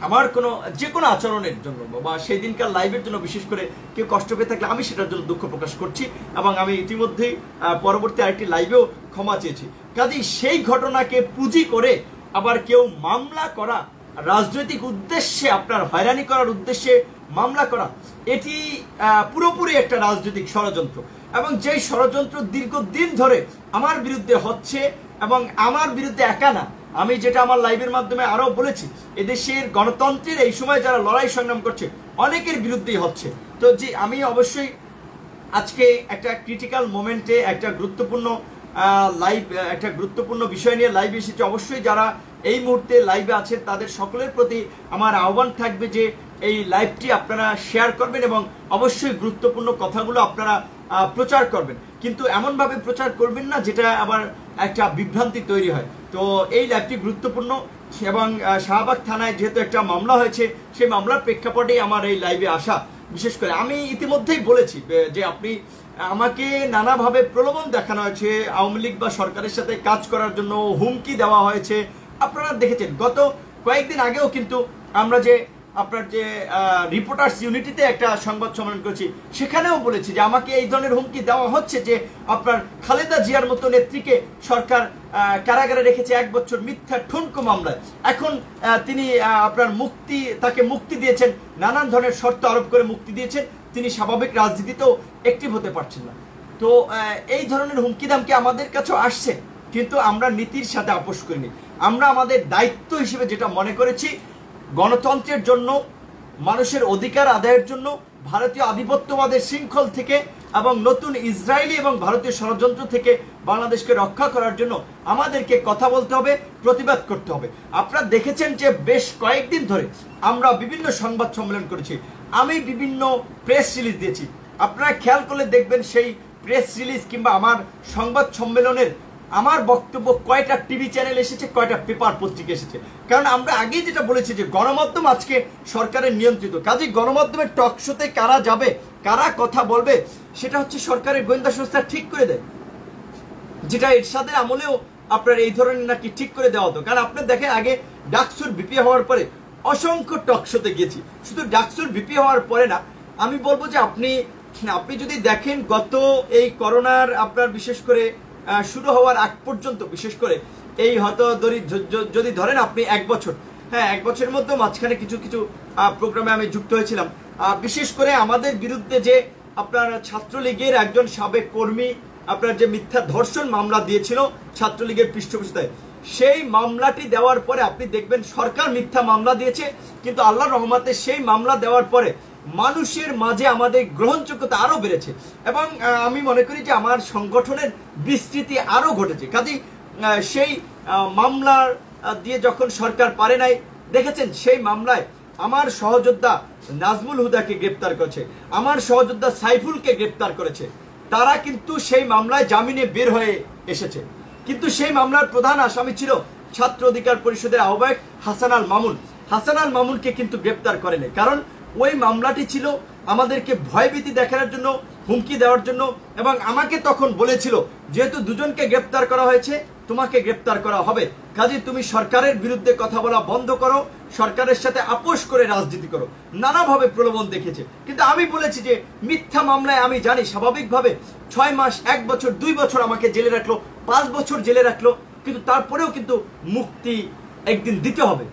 আমার যে কোনো আচরণের জন্য বা সেই দিনকার লাইভের জন্য বিশেষ করে কেউ কষ্ট পেয়ে থাকলে আমি সেটার জন্য দুঃখ প্রকাশ করছি এবং আমি ইতিমধ্যেই পরবর্তী আরেকটি লাইভেও ক্ষমা চেয়েছি। কাজেই সেই ঘটনাকে পুঁজি করে আবার কেউ মামলা করা, রাজনৈতিক উদ্দেশ্যে আপনার হয়রানি করার উদ্দেশ্যে মামলা করা, এটি পুরোপুরি একটা রাজনৈতিক ষড়যন্ত্র। এবং যেই ষড়যন্ত্র দীর্ঘদিন ধরে আমার বিরুদ্ধে হচ্ছে, এবং আমার বিরুদ্ধে একা না, আমি যেটা আমার লাইভের মাধ্যমে আরো বলেছি, এদেশের গণতন্ত্রের এই সময় যারা লড়াই সংগ্রাম করছে অনেকের বিরুদ্ধেই হচ্ছে। তো যে আমি অবশ্যই আজকে একটা ক্রিটিক্যাল মোমেন্টে একটা গুরুত্বপূর্ণ বিষয় নিয়ে লাইভ এসেছে। অবশ্যই যারা এই মুহূর্তে লাইভে আছেন তাদের সকলের প্রতি আমার আহ্বান থাকবে যে এই লাইভটি আপনারা শেয়ার করবেন এবং অবশ্যই গুরুত্বপূর্ণ কথাগুলো আপনারা প্রচার করবেন, কিন্তু এমনভাবে প্রচার করবেন না যেটা আবার একটা বিভ্রান্তি তৈরি হয়। তো এই লাইভটি গুরুত্বপূর্ণ এবং শাহবাগ থানায় যেহেতু একটা মামলা হয়েছে, সেই মামলার প্রেক্ষাপটেই আমার এই লাইভে আসা। বিশেষ করে আমি ইতিমধ্যেই বলেছি যে আপনি আমাকে নানাভাবে প্রলোভন দেখানো হয়েছে, আওয়ামী লীগ বা সরকারের সাথে কাজ করার জন্য হুমকি দেওয়া হয়েছে। আপনারা দেখেছেন গত কয়েকদিন আগেও কিন্তু আমরা যে আপনার যে রিপোর্টার্স ইউনিটিতে একটা সংবাদ সম্মেলন করেছি, সেখানেও বলেছি যে আমাকে এই ধরনের হুমকি দেওয়া হচ্ছে যে আপনার খালেদা জিয়ার মতো নেত্রীকে সরকার কারাগারে রেখেছে 1 বছর মিথ্যা ঠুনকো মামলায়। এখন তিনি তাকে মুক্তি দিয়েছেন, নানান ধরনের শর্ত আরোপ করে মুক্তি দিয়েছেন, তিনি স্বাভাবিক রাজনীতিতেও অ্যাক্টিভ হতে পারছেন না। তো এই ধরনের হুমকি দামকি আমাদের কাছেও আসছে, কিন্তু আমরা নীতির সাথে আপোষ করিনি। আমরা আমাদের দায়িত্ব হিসেবে যেটা মনে করেছি, গণতন্ত্রের জন্য, মানুষের অধিকার আদায়ের জন্য, ভারতীয় আধিপত্যবাদের শৃঙ্খল থেকে এবং নতুন ইসরায়েলি এবং ভারতীয় ষড়যন্ত্র থেকে বাংলাদেশকে রক্ষা করার জন্য আমাদেরকে কথা বলতে হবে, প্রতিবাদ করতে হবে। আপনারা দেখেছেন যে বেশ কয়েকদিন ধরে আমরা বিভিন্ন সংবাদ সম্মেলন করেছি, আমি বিভিন্ন প্রেস রিলিজ দিয়েছি। আপনারা খেয়াল করলে দেখবেন সেই প্রেস রিলিজ কিংবা আমার সংবাদ সম্মেলনের আমার বক্তব্য কয়টা টিভি চ্যানেল এসেছে, কয়টা পেপার পত্রিকা এসেছে। কারণ আমরা আগেই যেটা বলেছি যে গণমাধ্যম আজকে সরকারের নিয়ন্ত্রিত। কাজেই গণমাধ্যমের টক শোতে কারা যাবে, কারা কথা বলবে, সেটা হচ্ছে সরকারের গোয়েন্দা সংস্থা ঠিক করে দেয়, যেটা এরশাদের আমলেও আপনার এই ধরনের নাকি ঠিক করে দেওয়া হতো। কারণ আপনি দেখেন আগে ডাকসুর ভিপি হওয়ার পরে অসংখ্য টক শোতে গেছি, শুধু ডাকসুর ভিপি হওয়ার পরে না, আমি বলবো যে আপনি যদি দেখেন গত এই করোনার আপনার বিশেষ করে শুরু হওয়ার আগ পর্যন্ত, বিশেষ করে এই হয়তো যদি ধরেন আপনি 1 বছর, হ্যাঁ 1 বছরের মধ্যে মাঝখানে কিছু কিছু প্রোগ্রামে আমি যুক্ত হয়েছিলাম। বিশেষ করে আমাদের বিরুদ্ধে যে আপনার ছাত্রলীগের একজন সাবেক কর্মী আপনার যে মিথ্যা ধর্ষণ মামলা দিয়েছিল ছাত্রলীগের পৃষ্ঠপোষকতায়, সেই মামলাটি দেওয়ার পরে আপনি দেখবেন সরকার মিথ্যা মামলা দিয়েছে, কিন্তু আল্লাহর রহমতে সেই মামলা দেওয়ার পরে মানুষের মাঝে আমাদের গ্রহণযোগ্যতা আরো বেড়েছে এবং আমি মনে করি যে আমার সংগঠনের বিস্তৃতি আরো ঘটেছে। কাজেই সেই মামলার দিয়ে যখন সরকার পারে নাই, দেখেছেন সেই মামলায় আমার সহযোদ্ধা নাজমুল হুদাকে গ্রেপ্তার করেছে, আমার সহযোদ্ধা সাইফুলকে গ্রেপ্তার করেছে। তারা কিন্তু সেই মামলায় জামিনে বের হয়ে এসেছে, কিন্তু সেই মামলার প্রধান আসামি ছিল ছাত্র অধিকার পরিষদের আহ্বায়ক হাসান আল মামুন। হাসান আল মামুনকে কিন্তু গ্রেপ্তার করেনি, কারণ ওই মামলাটি ছিল আমাদেরকে ভয়ভীতি দেখানোর জন্য, হুমকি দেওয়ার জন্য, এবং আমাকে তখন বলেছিল যেহেতু দুজনকে গ্রেপ্তার করা হয়েছে তোমাকে গ্রেপ্তার করা হবে, কাজে তুমি সরকারের বিরুদ্ধে কথা বলা বন্ধ করো, সরকারের সাথে আপোষ করে রাজনীতি করো, নানাভাবে প্রলোভন দেখেছে। কিন্তু আমি বলেছি যে মিথ্যা মামলায় আমি জানি স্বাভাবিকভাবে 6 মাস, 1 বছর, 2 বছর আমাকে জেলে রাখলো, 5 বছর জেলে রাখলো, কিন্তু তারপরেও কিন্তু মুক্তি একদিন দিতে হবে।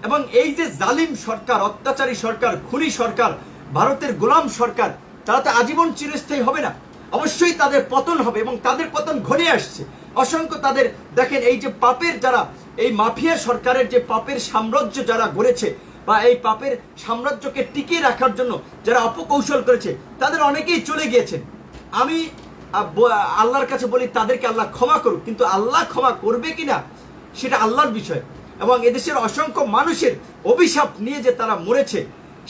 এবং এই যে জালিম সরকার, অত্যাচারী সরকার, খুনি সরকার, ভারতের গোলাম সরকার, তারা তো আজীবন চিরস্থায়ী হবে না, অবশ্যই তাদের পতন হবে এবং তাদের পতন ঘনিয়ে আসছে। অসংখ্য তাদের দেখেন এই যে পাপের যারা, এই মাফিয়া সরকারের যে পাপের সাম্রাজ্য যারা গড়েছে বা এই পাপের সাম্রাজ্যকে টিকিয়ে রাখার জন্য যারা অপকৌশল করেছে, তাদের অনেকেই চলে গিয়েছেন। আমি আল্লাহর কাছে বলি তাদেরকে আল্লাহ ক্ষমা করুক, কিন্তু আল্লাহ ক্ষমা করবে কিনা সেটা আল্লাহর বিষয়। এবং এদেশের অসংখ্য মানুষের অভিশাপ নিয়ে যে তারা মরেছে,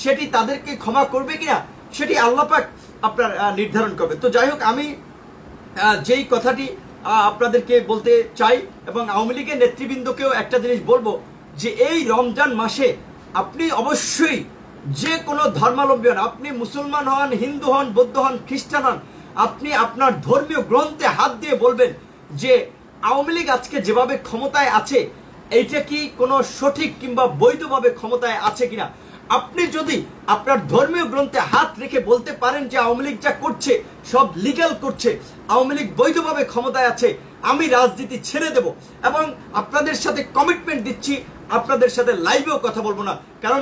সেটি তাদেরকে ক্ষমা করবে কিনা সেটি আল্লাহ পাক আপনার নির্ধারণ করবে। তো যাই হোক, আমি যেই কথাটি আপনাদেরকে বলতে চাই এবং আওয়ামী লীগের নেতৃবৃন্দকেও একটা জিনিস বলবো যে এই রমজান মাসে আপনি অবশ্যই যে কোনো ধর্মাবলম্বী হন, আপনি মুসলমান হন, হিন্দু হন, বৌদ্ধ হন, খ্রিস্টান হন, আপনি আপনার ধর্মীয় গ্রন্থে হাত দিয়ে বলবেন যে আওয়ামী লীগ আজকে যেভাবে ক্ষমতায় আছে এইটা কি কোনো সঠিক কিংবা বৈধভাবে ক্ষমতায় আছে কিনা। আপনি যদি আপনার ধর্মীয় গ্রন্থে হাত রেখে বলতে পারেন যে আওয়ামী লীগ যা করছে সব লিগ্যাল করছে, আওয়ামী লীগ বৈধভাবে ক্ষমতায় আছে, আমি রাজনীতি ছেড়ে দেব এবং আপনাদের সাথে কমিটমেন্ট দিচ্ছি, আপনাদের সাথে লাইভেও কথা বলবো না। কারণ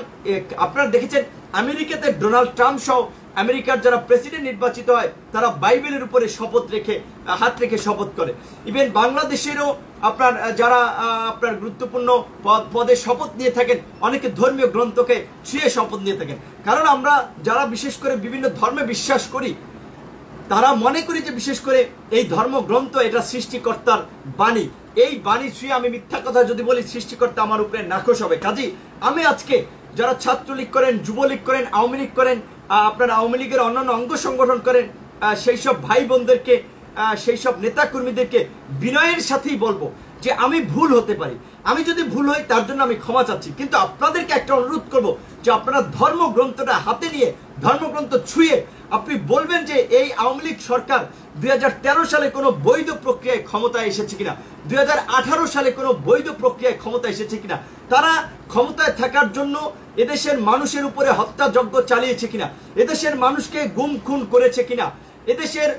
আপনারা দেখেছেন আমেরিকাতে ডোনাল্ড ট্রাম্প সহ আমেরিকার যারা প্রেসিডেন্ট নির্বাচিত হয় তারা বাইবেলের উপরে শপথ রেখে, হাত রেখে শপথ করে। ইভেন বাংলাদেশেরও আপনার যারা আপনার গুরুত্বপূর্ণ পদে শপথ নিয়ে থাকেন, অনেকে ধর্মীয় গ্রন্থকে ছুঁয়ে শপথ নিয়ে থাকেন। কারণ আমরা যারা বিশেষ করে বিভিন্ন ধর্মে বিশ্বাস করি, তারা মনে করি যে বিশেষ করে এই ধর্মগ্রন্থ এটা সৃষ্টিকর্তার বাণী, এই বাণী ছুঁয়ে আমি মিথ্যা কথা যদি বলি সৃষ্টিকর্তা আমার উপরে নাখোশ হবে। কাজী আমি আজকে যারা ছাত্রলীগ করেন, যুবলীগ করেন, আওয়ামী লীগ করেন, আপনার আওয়ামী লীগের অন্যান্য অঙ্গ সংগঠন করেন, সেই সব ভাই বোনদেরকে, সেই সব নেতা কর্মীদেরকে বিনয়ের সাথেই বলবো যে আমি ভুল হতে পারি, আমি যদি ভুল হই তার জন্য আমি ক্ষমা চাচ্ছি, কিন্তু আপনাদেরকে একটা অনুরোধ করব যে আপনারা ধর্মগ্রন্থটা হাতে নিয়ে, ধর্মগ্রন্থ ছুঁয়ে আপনি বলবেন যে এই আওয়ামী লীগ সরকার 2013 সালে কোনো বৈধ প্রক্রিয়ায় ক্ষমতায় এসেছে কিনা, 2018 সালে কোনো বৈধ প্রক্রিয়ায় ক্ষমতায় এসেছে কিনা, তারা ক্ষমতায় থাকার জন্য এদেশের মানুষের উপরে হত্যাযজ্ঞ চালিয়েছে কিনা, এদেশের মানুষকে গুম খুন করেছে কিনা, এদেশের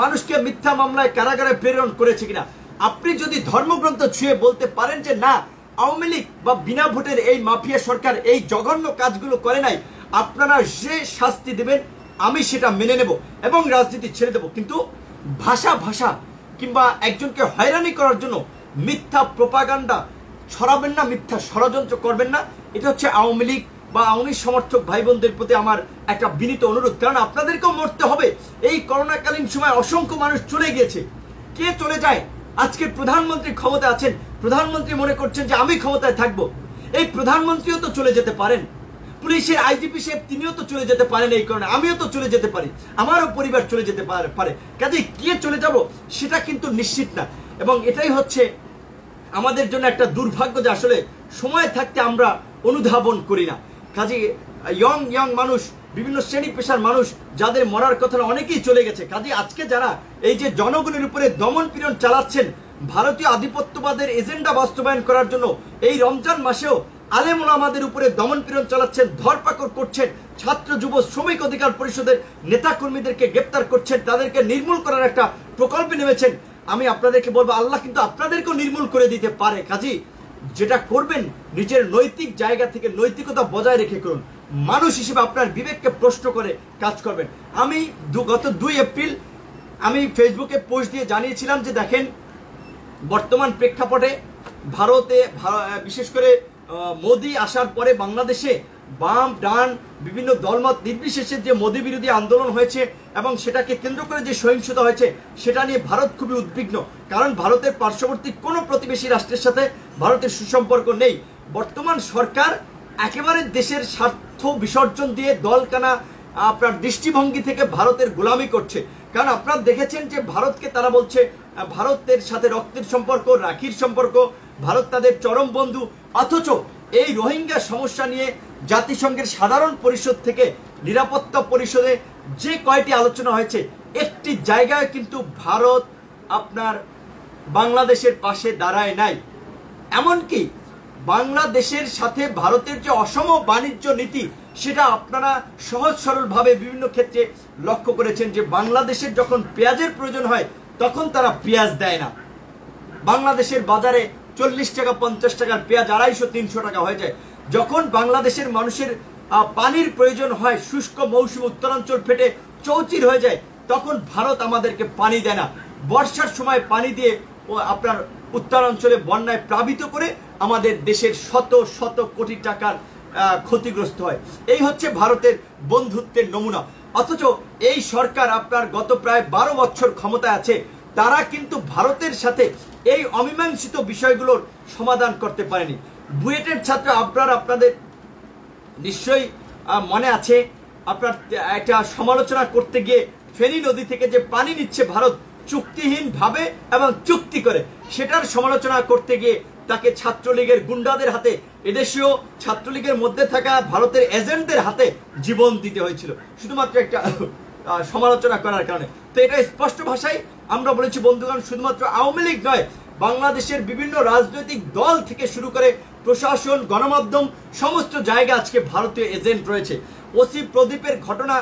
মানুষকে মিথ্যা মামলায় কারাগারে প্রেরণ করেছে কিনা। আপনি যদি ধর্মগ্রন্থ ছুঁয়ে বলতে পারেন যে না, আওয়ামী লীগ বা বিনা ভোটের এই মাফিয়া সরকার এই জঘন্য কাজগুলো করে নাই, আপনারা যে শাস্তি দেবেন আমি সেটা মেনে নেব এবং রাজনীতি ছেড়ে দেব। কিন্তু ভাষা কিংবা একজনকে হয়রানি করার জন্য মিথ্যা প্রোপাগান্ডা ছড়াবেন না, মিথ্যা ষড়যন্ত্র করবেন না। এটা হচ্ছে আওয়ামী লীগ বা আওয়ামী সমর্থক ভাই বোনদের প্রতি আমার একটা বিনীত অনুরোধ। কারণ আপনাদেরকেও মরতে হবে। এই করোনাকালীন সময় অসংখ্য মানুষ চলে গিয়েছে। কে চলে যায়? আজকের প্রধানমন্ত্রী ক্ষমতা আছেন, প্রধানমন্ত্রী মনে করছেন যে আমি ক্ষমতায় থাকবো। এই প্রধানমন্ত্রীও তো চলে যেতে পারেন, পুলিশের আইজিপি সাহেব তিনিও তো চলে যেতে পারেন, এই কারণে আমিও তো চলে যেতে পারি, আমারও পরিবার চলে যেতে পারে। কাজে কে চলে যাব সেটা কিন্তু নিশ্চিত না। এবং এটাই হচ্ছে আমাদের জন্য একটা দুর্ভাগ্য যে আসলে সময় থাকতে আমরা অনুধাবন করি না। কাজে ইয়ং মানুষ, বিভিন্ন শ্রেণী পেশার মানুষ যাদের মরার কথা অনেকেই চলে গেছে। কাজে আজকে যারা এই যে জনগণের উপরে দমন পীড়ন চালাচ্ছেন, ভারতীয় আধিপত্যবাদের এজেন্ডা বাস্তবায়ন করার জন্য এই রমজান মাসেও আলেম ওলামাদের উপরে দমন পীড়ন চালাচ্ছেন, ধরপাকড় করছেন, ছাত্র যুব শ্রমিক অধিকার পরিষদের নেতা কর্মীদেরকে গ্রেপ্তার করছেন, তাদেরকে নির্মূল করার একটা প্রকল্পে নেমেছেন। আমি আপনাদেরকে বলবো আল্লাহ কিন্তু আপনাদেরকেও নির্মূল করে দিতে পারে। কাজী যেটা করবেন নিজের নৈতিক জায়গা থেকে নৈতিকতা বজায় রেখে করুন। মানুষ হিসেবে আপনার বিবেককে প্রশ্ন করে কাজ করবেন। আমি গত 2 এপ্রিল আমি ফেসবুকে পোস্ট দিয়ে জানিয়েছিলাম যে দেখেন, বর্তমান প্রেক্ষাপটে ভারতে বিশেষ করে মোদি আসার পরে বাংলাদেশে বাম ডান বিভিন্ন দলমত নির্বিশেষে যে মোদি বিরোধী আন্দোলন হয়েছে এবং সেটাকে কেন্দ্র করে যে সহিংসতা হয়েছে সেটা নিয়ে ভারত খুবই উদ্বিগ্ন। কারণ ভারতের পার্শ্ববর্তী কোনো প্রতিবেশী রাষ্ট্রের সাথে ভারতের সুসম্পর্ক নেই। বর্তমান সরকার একেবারে দেশের স্বার্থ বিসর্জন দিয়ে দলকানা আপনার দৃষ্টিভঙ্গি থেকে ভারতের গোলামি করছে। কারণ আপনারা দেখেছেন যে ভারতকে তারা বলছে ভারতের সাথে রক্তের সম্পর্ক, রাখির সম্পর্ক, ভারত তাদের চরম বন্ধু। অথচ এই রোহিঙ্গা সমস্যা নিয়ে জাতিসংঘের সাধারণ পরিষদ থেকে নিরাপত্তা পরিষদে যে কয়টি আলোচনা হয়েছে, একটি জায়গায় কিন্তু ভারত আপনার বাংলাদেশের পাশে দাঁড়ায় নাই। এমনকি বাংলাদেশের সাথে ভারতের যে অসম বাণিজ্য নীতি, সেটা আপনারা সহজ সরলভাবে বিভিন্ন ক্ষেত্রে লক্ষ্য করেছেন যে বাংলাদেশের যখন পেঁয়াজের প্রয়োজন হয় তখন তারা পেঁয়াজ দেয় না। বাংলাদেশের বাজারে 40 টাকা 50 টাকার পেঁয়াজ 250-300 টাকা হয়ে যায়। যখন বাংলাদেশের মানুষের পানির প্রয়োজন হয়, শুষ্ক মৌসুম উত্তরাঞ্চল ফেটে চৌচির হয়ে যায়, তখন ভারত আমাদেরকে পানি দেয় না। বর্ষার সময় পানি দিয়ে আপনার উত্তরাঞ্চলে বন্যায় প্লাবিত করে আমাদের দেশের শত শত কোটি টাকার ক্ষতিগ্রস্ত হয়। এই হচ্ছে ভারতের বন্ধুত্বের নমুনা। অথচ এই সরকার আপনার গত প্রায় 12 বছর ক্ষমতায় আছে, তারা কিন্তু ভারতের সাথে এই অমীমাংসিত বিষয়গুলোর সমাধান করতে পারেনি। বুয়েটের ছাত্র আপনাদের নিশ্চয়ই মনে আছে, আপনার একটা সমালোচনা করতে গিয়ে ফেনী নদী থেকে যে পানি নিচ্ছে ভারত চুক্তিহীন ভাবে এবং চুক্তি করে, সেটার সমালোচনা করতে গিয়ে তাকে ছাত্রলীগের গুন্ডাদের হাতে, এদেশীয় ছাত্রলীগের মধ্যে থাকা ভারতের এজেন্টদের হাতে জীবন দিতে হয়েছিল শুধুমাত্র একটা সমালোচনা করার কারণে। তো এটা স্পষ্ট ভাষায় আমরা বলেছি বন্ধুগণ, শুধুমাত্র আওয়ামী লীগ নয়, বাংলাদেশের বিভিন্ন রাজনৈতিক দল থেকে শুরু করে প্রশাসন, গণমাধ্যম, সমস্ত জায়গা আজকে ভারতীয় এজেন্ট রয়েছে। ওসি প্রদীপের ঘটনা,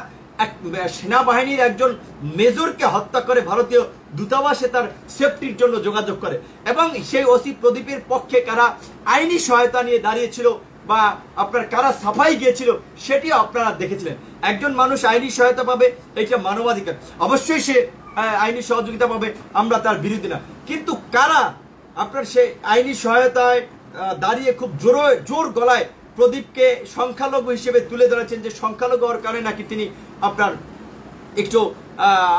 এক সেনাবাহিনীর একজন মেজরকে হত্যা করে ভারতীয় দূতাবাসে তার সেফটির জন্য যোগাযোগ করে, এবং সেই ওসি প্রদীপের পক্ষে কারা আইনি সহায়তা নিয়ে দাঁড়িয়েছিল বা আপনার কারা সাফাই গিয়েছিল সেটিও আপনারা দেখেছিলেন। একজন মানুষ আইনি সহায়তা পাবে, এটা মানবাধিকার, অবশ্যই সে আইনি সহযোগিতা পাবে, আমরা তার বিরোধী না। কিন্তু কারা আপনার সেই আইনি সহায়তায় দাঁড়িয়ে খুব জোর গলায় প্রদীপকে সংখ্যালঘু হিসেবে তুলে ধরেছেন, যে সংখ্যালঘু হওয়ার কারণে নাকি তিনি আপনার একটু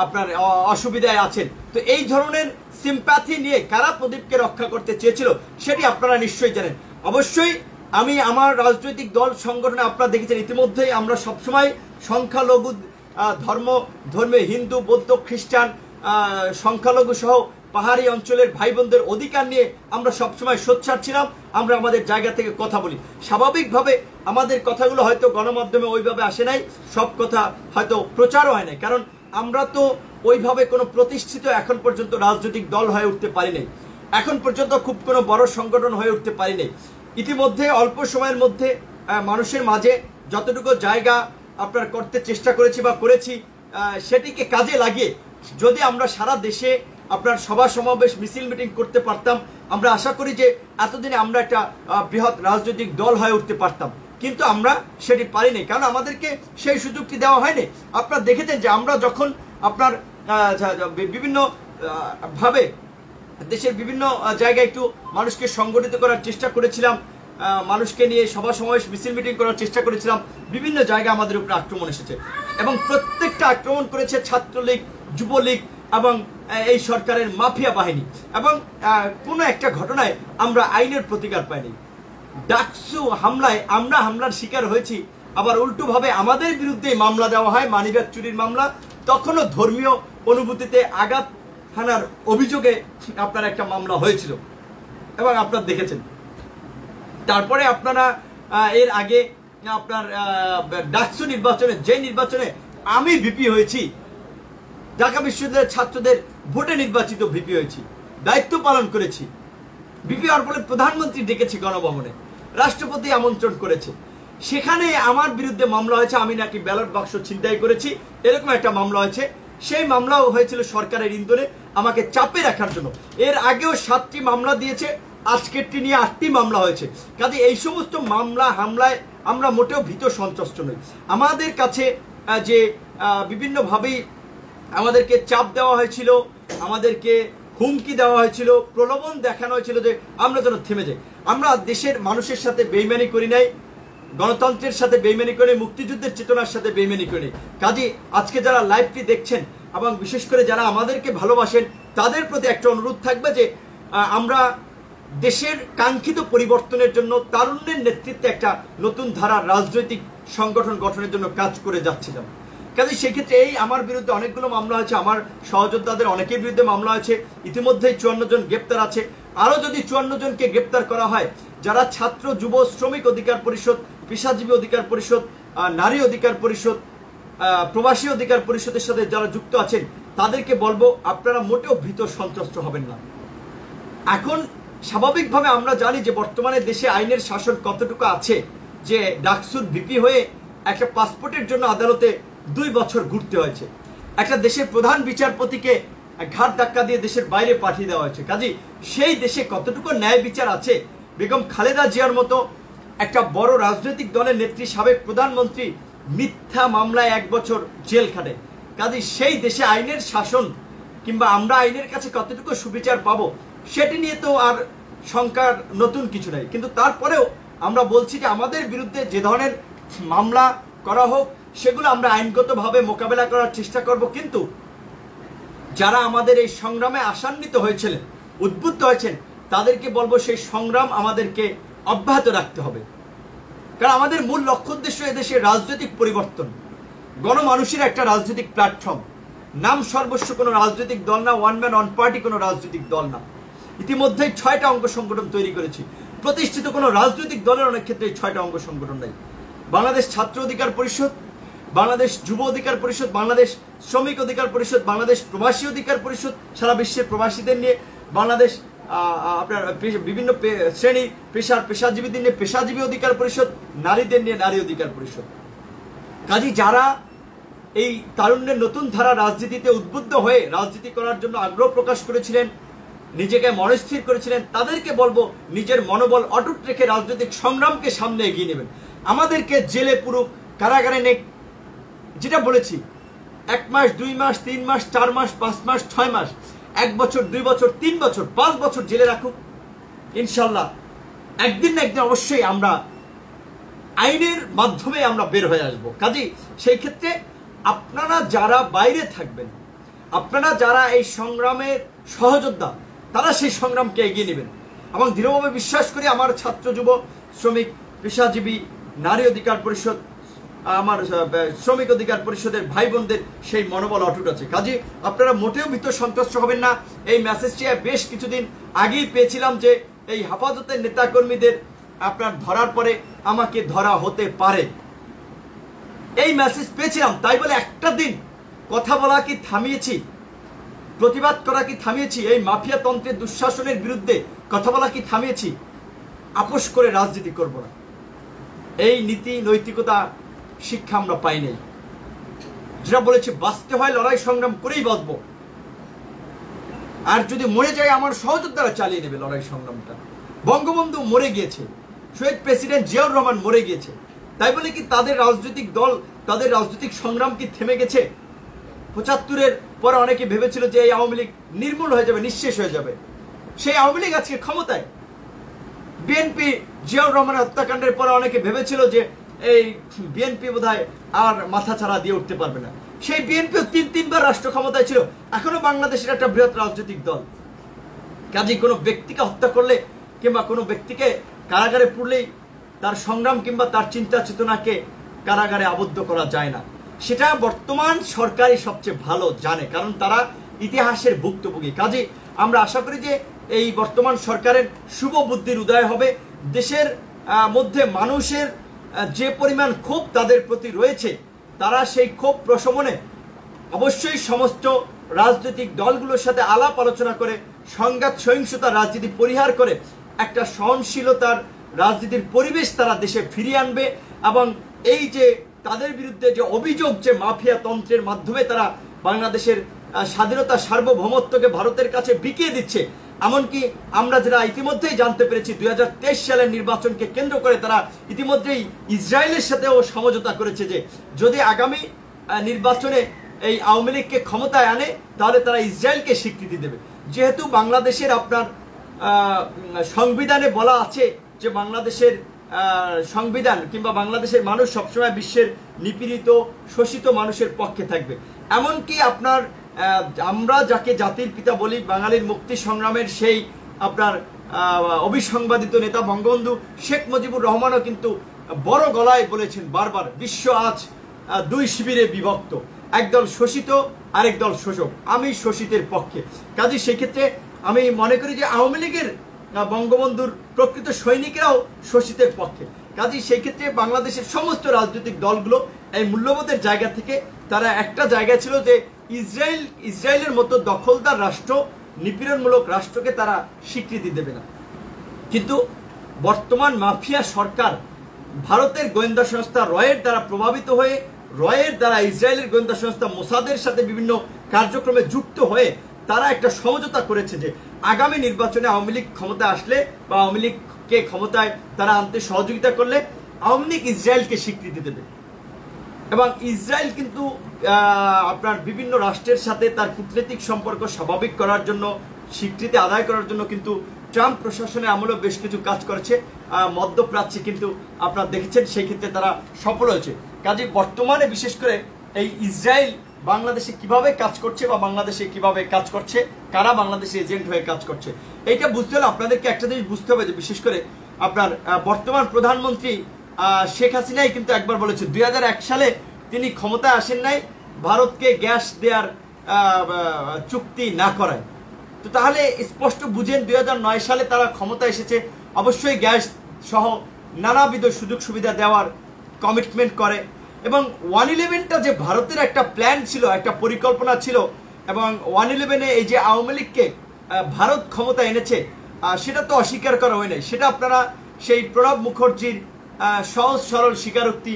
আপনার অসুবিধায় আছেন। তো এই ধরনের সিম্প্যাথি নিয়ে কারা প্রদীপকে রক্ষা করতে চেয়েছিল সেটি আপনারা নিশ্চয়ই জানেন। অবশ্যই আমি আমার রাজনৈতিক দল সংগঠনে আপনারা দেখেছেন ইতিমধ্যেই আমরা সবসময় সংখ্যালঘু ধর্মে হিন্দু, বৌদ্ধ, খ্রিস্টান, সংখ্যালঘু সহ পাহাড়ি অঞ্চলের ভাই বোনদের অধিকার নিয়ে আমরা সবসময় সোচ্চার ছিলাম। আমরা আমাদের জায়গা থেকে কথা বলি। স্বাভাবিকভাবে আমাদের কথাগুলো হয়তো গণমাধ্যমে ওইভাবে আসে নাই, সব কথা হয়তো প্রচারও হয় নাই, কারণ আমরা তো ওইভাবে কোনো প্রতিষ্ঠিত এখন পর্যন্ত রাজনৈতিক দল হয়ে উঠতে পারি নাই, এখন পর্যন্ত খুব কোনো বড় সংগঠন হয়ে উঠতে পারি নাই। ইতিমধ্যে অল্প সময়ের মধ্যে মানুষের মাঝে যতটুকু জায়গা আপনার করতে চেষ্টা করেছি বা করেছি, সেটিকে কাজে লাগিয়ে যদি আমরা সারা দেশে আপনার সভা সমাবেশ, মিছিল, মিটিং করতে পারতাম, আমরা আশা করি যে এতদিনে আমরা একটা বৃহৎ রাজনৈতিক দল হয়ে উঠতে পারতাম। কিন্তু আমরা সেটি পারিনি, কারণ আমাদেরকে সেই সুযোগটি দেওয়া হয়নি। আপনারা দেখেছেন যে আমরা যখন আপনার বিভিন্ন ভাবে দেশের বিভিন্ন জায়গায় একটু মানুষকে সংগঠিত করার চেষ্টা করেছিলাম, মানুষকে নিয়ে সভা সমাবেশ, মিছিল, মিটিং করার চেষ্টা করেছিলাম, বিভিন্ন জায়গায় আমাদের উপরে আক্রমণ এসেছে, এবং প্রত্যেকটা আক্রমণ করেছে ছাত্রলীগ, যুবলীগ এবং এই সরকারের মাফিয়া বাহিনী। এবং কোনো একটা ঘটনায় আমরা আইনের প্রতিকার পাইনি। ডাকসু হামলায় আমরা হামলার শিকার হয়েছি, আবার উল্টোভাবে আমাদের বিরুদ্ধে মামলা দেওয়া হয়, মানিব্যাগ চুরির মামলা। তখনও ধর্মীয় অনুভূতিতে আঘাত হানার অভিযোগে আপনার একটা মামলা হয়েছিল এবং আপনারা দেখেছেন। তারপরে আপনারা এর আগে আপনার ডাকসু নির্বাচনে, যে নির্বাচনে আমি ভিপি হয়েছি, ঢাকা বিশ্ববিদ্যালয়ের ছাত্রদের ভোটে নির্বাচিত ভিপি হয়েছি, দায়িত্ব পালন করেছি। ভিপি হওয়ার ফলে প্রধানমন্ত্রী ডেকেছে গণভবনে, রাষ্ট্রপতি আমন্ত্রণ করেছে, সেখানে আমার বিরুদ্ধে মামলা হয়েছে, আমি নাকি ব্যালট বাক্স ছিনতাই করেছি, এরকম একটা মামলা হয়েছে। সেই মামলাও হয়েছিল সরকারের ইন্ধনে আমাকে চাপে রাখার জন্য। এর আগেও 7টি মামলা দিয়েছে, আজকেরটি নিয়ে 8টি মামলা হয়েছে। কাজে এই সমস্ত মামলা হামলায় আমরা মোটেও ভীত সন্ত্রস্ত নই। আমাদের কাছে যে বিভিন্নভাবেই আমাদেরকে চাপ দেওয়া হয়েছিল, আমাদেরকে হুমকি দেওয়া হয়েছিল, প্রলোভন দেখানো হয়েছিল যে আমরা যেন থেমে যাই। আমরা দেশের মানুষের সাথে বেইমানি করি নাই, গণতন্ত্রের সাথে বেইমানি করে, মুক্তিযুদ্ধের চেতনার সাথে বেইমানি করে। কাজে আজকে যারা লাইভটি দেখছেন এবং বিশেষ করে যারা আমাদেরকে ভালোবাসেন তাদের প্রতি একটা অনুরোধ থাকবে যে আমরা দেশের কাঙ্ক্ষিত পরিবর্তনের জন্য তারুণ্যের নেতৃত্বে একটা নতুন ধারার রাজনৈতিক সংগঠন গঠনের জন্য কাজ করে যাচ্ছিলাম। কাজে সেক্ষেত্রে এই আমার বিরুদ্ধে অনেকগুলো মামলা হয়েছে, আমার সহযোদ্ধাদের অনেকের বিরুদ্ধে মামলা হয়েছে, ইতিমধ্যেই 54 জন গ্রেপ্তার আছে। আরও যদি 54 জনকে গ্রেপ্তার করা হয়, যারা ছাত্র যুব শ্রমিক অধিকার পরিষদ, পেশাজীবী অধিকার পরিষদ, নারী অধিকার পরিষদ, প্রবাসী অধিকার পরিষদের সাথে যারা যুক্ত আছেন, তাদেরকে বলবো আপনারা মোটেও ভীত সন্ত্রস্ত হবেন না। এখন স্বাভাবিকভাবে আমরা জানি যে বর্তমানে দেশে আইনের শাসন কতটুকু আছে, যে ডাকসুর ভিপি হয়ে একটা পাসপোর্টের জন্য আদালতে 2 বছর ঘুরতে হয়েছে, একটা দেশের প্রধান বিচারপতিকে ঘাট ধাক্কা দিয়ে দেশের বাইরে পাঠিয়ে দেওয়া হয়েছে। কাজেই সেই দেশে কতটুকু ন্যায় বিচার আছে? বেগম খালেদা জিয়ার মতো একটা বড় রাজনৈতিক দলের নেত্রী, সাবেক প্রধানমন্ত্রী মিথ্যা মামলায় 1 বছর জেল খাটে। কাজেই সেই দেশে আইনের শাসন কিংবা আমরা আইনের কাছে কতটুকু সুবিচার পাবো সেটি নিয়ে তো আর শঙ্কার নতুন কিছু নাই। কিন্তু তারপরেও আমরা বলছি যে আমাদের বিরুদ্ধে যে ধরনের মামলা করা হোক সেগুলো আমরা আইনগতভাবে মোকাবেলা করার চেষ্টা করব। কিন্তু যারা আমাদের এই সংগ্রামে আশান্বিত হয়েছিলেন, উদ্বুদ্ধ হয়েছেন, তাদেরকে বলবো সেই সংগ্রাম আমাদেরকে অব্যাহত রাখতে হবে। কারণ আমাদের মূল লক্ষ্য উদ্দেশ্য এদেশের রাজনৈতিক পরিবর্তন, গণমানুষের একটা রাজনৈতিক প্ল্যাটফর্ম, নাম সর্বস্ব কোনো রাজনৈতিক দল না, ওয়ান ম্যান ওয়ান পার্টি কোনো রাজনৈতিক দল না। ইতিমধ্যেই 6টা অঙ্গ সংগঠন তৈরি করেছি। প্রতিষ্ঠিত কোনো রাজনৈতিক দলের অনেক ক্ষেত্রে 6টা অঙ্গ সংগঠন নাই। বাংলাদেশ ছাত্র অধিকার পরিষদ, বাংলাদেশ যুব অধিকার পরিষদ, বাংলাদেশ শ্রমিক অধিকার পরিষদ, বাংলাদেশ প্রবাসী অধিকার পরিষদ সারা বিশ্বের প্রবাসীদের নিয়ে, বাংলাদেশ আপনার বিভিন্ন শ্রেণী পেশাজীবীদের নিয়ে পেশাজীবী অধিকার পরিষদ, নারীদের নিয়ে নারী অধিকার পরিষদ। কাজী যারা এই তারুণ্যের নতুন ধারা রাজনীতিতে উদ্বুদ্ধ হয়ে রাজনীতি করার জন্য আগ্রহ প্রকাশ করেছিলেন, নিজেকে মনস্থির করেছিলেন, তাদেরকে বলবো নিজের মনোবল অটুট রেখে রাজনৈতিক সংগ্রামকে সামনে এগিয়ে নেবেন। আমাদেরকে জেলে পুরুক, কারাগারে নেক, যেটা বলেছি 1 মাস 2 মাস 3 মাস 4 মাস 5 মাস 6 মাস 1 বছর 2 বছর 3 বছর 5 বছর জেলে রাখুক, ইনশাল্লাহ একদিন না একদিন অবশ্যই আমরা আইনের মাধ্যমে আমরা বের হয়ে আসব। কাজেই সেই ক্ষেত্রে আপনারা যারা বাইরে থাকবেন, আপনারা যারা এই সংগ্রামের সহযোদ্ধা, তারা সেই সংগ্রামকে এগিয়ে নেবেন। এবং দৃঢ়ভাবে বিশ্বাস করি আমার ছাত্র যুব শ্রমিক পেশাজীবী নারী অধিকার পরিষদ, আমার শ্রমিক অধিকার পরিষদের ভাই বোনদের সেই মনোবল অটুট আছে। কাজে আপনারা মোটেও ভীত সন্ত্রস্ত হবেন না। এই মেসেজটি বেশ কিছুদিন আগেই পেয়েছিলাম যে এই হেফাজতের নেতাকর্মীদের আপনার ধরার পরে আমাকে ধরা হতে পারে, এই মেসেজ পেয়েছিলাম। তাই বলে একটা দিন কথা বলা কি থামিয়েছি, প্রতিবাদ করা কি থামিয়েছি, এই মাফিয়া তন্ত্রের দুঃশাসনের বিরুদ্ধে কথা বলা কি থামিয়েছি? আপোষ করে রাজনীতি করব না, এই নীতি নৈতিকতা শিক্ষা আমরা পাই নাই। যেটা বলেছি, বাঁচতে হয় লড়াই সংগ্রাম করেই বাঁচবো, আর যদি মরে যায় আমার সহযোদ্ধারা চালিয়ে নেবে লড়াই সংগ্রামটা। বঙ্গবন্ধু মরে গিয়েছে, শহীদ প্রেসিডেন্ট জিয়াউর রহমান মরে গিয়েছে, তাই বলে কি তাদের রাজনৈতিক দল, তাদের রাজনৈতিক সংগ্রাম কি থেমে গেছে? 75-এর পরে অনেকে ভেবেছিল যে এই আওয়ামী লীগ নির্মূল হয়ে যাবে, নিঃশেষ হয়ে যাবে। সেই আওয়ামী লীগ আজকে ক্ষমতায়। বিএনপি জিয়াউর রহমানের হত্যাকাণ্ডের পরে অনেকে ভেবেছিল যে এই বিএনপি বোধহয় আর মাথা ছাড়া দিয়ে উঠতে পারবে না। সেই বিএনপিও 3-3বার রাষ্ট্র ক্ষমতায় ছিল, এখনো বাংলাদেশের একটা বৃহৎ রাজনৈতিক দল। কাজেই কোনো ব্যক্তিকে হত্যা করলে কিংবা কোনো ব্যক্তিকে কারাগারে পুরলেই তার সংগ্রাম কিংবা তার চিন্তা চেতনাকে কারাগারে আবদ্ধ করা যায় না। সেটা বর্তমান সরকারই সবচেয়ে ভালো জানে, কারণ তারা ইতিহাসের ভুক্তভোগী। কাজেই আমরা আশা করি যে এই বর্তমান সরকারের শুভ বুদ্ধির উদয় হবে। দেশের মধ্যে মানুষের যে পরিমাণ ক্ষোভ তাদের প্রতি রয়েছে, তারা সেই ক্ষোভ প্রশমনে অবশ্যই সমস্ত রাজনৈতিক দলগুলোর সাথে আলাপ আলোচনা করে সংঘাত সহিংসতা রাজনীতি পরিহার করে একটা সহনশীলতার রাজনীতির পরিবেশ তারা দেশে ফিরিয়ে আনবে। এবং এই যে তাদের বিরুদ্ধে যে অভিযোগ যে মাফিয়া তন্ত্রের মাধ্যমে তারা বাংলাদেশের স্বাধীনতা সার্বভৌমত্বকে ভারতের কাছে বিকিয়ে দিচ্ছে। এমনকি আমরা যারা ইতিমধ্যেই জানতে পেরেছি 2023 সালের নির্বাচনকে কেন্দ্র করে তারা ইতিমধ্যেই ইসরায়েলের সাথেও সমঝোতা করেছে যে যদি আগামী নির্বাচনে এই আওয়ামী লীগকে ক্ষমতায় আনে তাহলে তারা ইসরায়েলকে স্বীকৃতি দেবে। যেহেতু বাংলাদেশের আপনার সংবিধানে বলা আছে যে বাংলাদেশের সংবিধান কিংবা বাংলাদেশের মানুষ সবসময় বিশ্বের নিপীড়িত শোষিত মানুষের পক্ষে থাকবে। এমনকি আপনার আমরা যাকে জাতির পিতা বলি, বাঙালির মুক্তি সংগ্রামের সেই আপনার অবিসংবাদিত নেতা বঙ্গবন্ধু শেখ মুজিবুর রহমানও কিন্তু বড় গলায় বলেছেন বারবার, বিশ্ব আজ দুই শিবিরে বিভক্ত, একদল শোষিত আরেক দল শোষক, আমি শোষিতের পক্ষে। কাজে সেক্ষেত্রে আমি মনে করি যে আওয়ামী লীগের বঙ্গবন্ধুর প্রকৃত সৈনিকেরাও শোষিতের পক্ষে। কাজে সেই ক্ষেত্রে বাংলাদেশের সমস্ত রাজনৈতিক দলগুলো এই মূল্যবোধের জায়গা থেকে তারা একটা জায়গা ছিল যে ইসরায়েলের মতো দখলদার রাষ্ট্র, নিপীড়নমূলক রাষ্ট্রকে তারা স্বীকৃতি দেবে না। কিন্তু বর্তমান মাফিয়া সরকার ভারতের গোয়েন্দা সংস্থা রয়ের দ্বারা প্রভাবিত হয়ে, রয়ের দ্বারা ইসরায়েলের গোয়েন্দা সংস্থা মোসাদের সাথে বিভিন্ন কার্যক্রমে যুক্ত হয়ে তারা একটা সমঝোতা করেছে যে আগামী নির্বাচনে আওয়ামী লীগ ক্ষমতায় আসলে বা আওয়ামী লীগকে ক্ষমতায় তারা আনতে সহযোগিতা করলে আওয়ামী লীগ ইসরায়েলকে স্বীকৃতি দেবে। এবং ইসরায়েল কিন্তু আপনার বিভিন্ন রাষ্ট্রের সাথে তার কূটনৈতিক সম্পর্ক স্বাভাবিক করার জন্য, স্বীকৃতি আদায় করার জন্য কিন্তু ট্রাম্প প্রশাসনের আমলেও বেশ কিছু কাজ করেছে। মধ্যপ্রাচ্যে কিন্তু আপনারা দেখেছেন সেই ক্ষেত্রে তারা সফল হয়েছে। কাজে বর্তমানে বিশেষ করে এই ইসরায়েল বাংলাদেশে কিভাবে কাজ করছে বা বাংলাদেশে কিভাবে কাজ করছে, কারা বাংলাদেশে এজেন্ট হয়ে কাজ করছে, এইটা বুঝতে হলে আপনাদেরকে একটা জিনিস বুঝতে হবে যে বিশেষ করে আপনার বর্তমান প্রধানমন্ত্রী শেখ হাসিনাই কিন্তু একবার বলেছে 2001 সালে তিনি ক্ষমতায় আসেন নাই ভারতকে গ্যাস দেওয়ার চুক্তি না করায়। তো তাহলে স্পষ্ট বুঝেন 2009 সালে তারা ক্ষমতা এসেছে, অবশ্যই গ্যাস সহ নানাবিধ সুযোগ সুবিধা দেওয়ার কমিটমেন্ট করে। এবং 111টা যে ভারতের একটা প্ল্যান ছিল, একটা পরিকল্পনা ছিল, এবং 111-এ এই যে আওয়ামী লীগকে ভারত ক্ষমতা এনেছে সেটা তো অস্বীকার করা হয় নাই। সেটা আপনারা সেই প্রণব মুখার্জির সহজ সরল স্বীকারোক্তি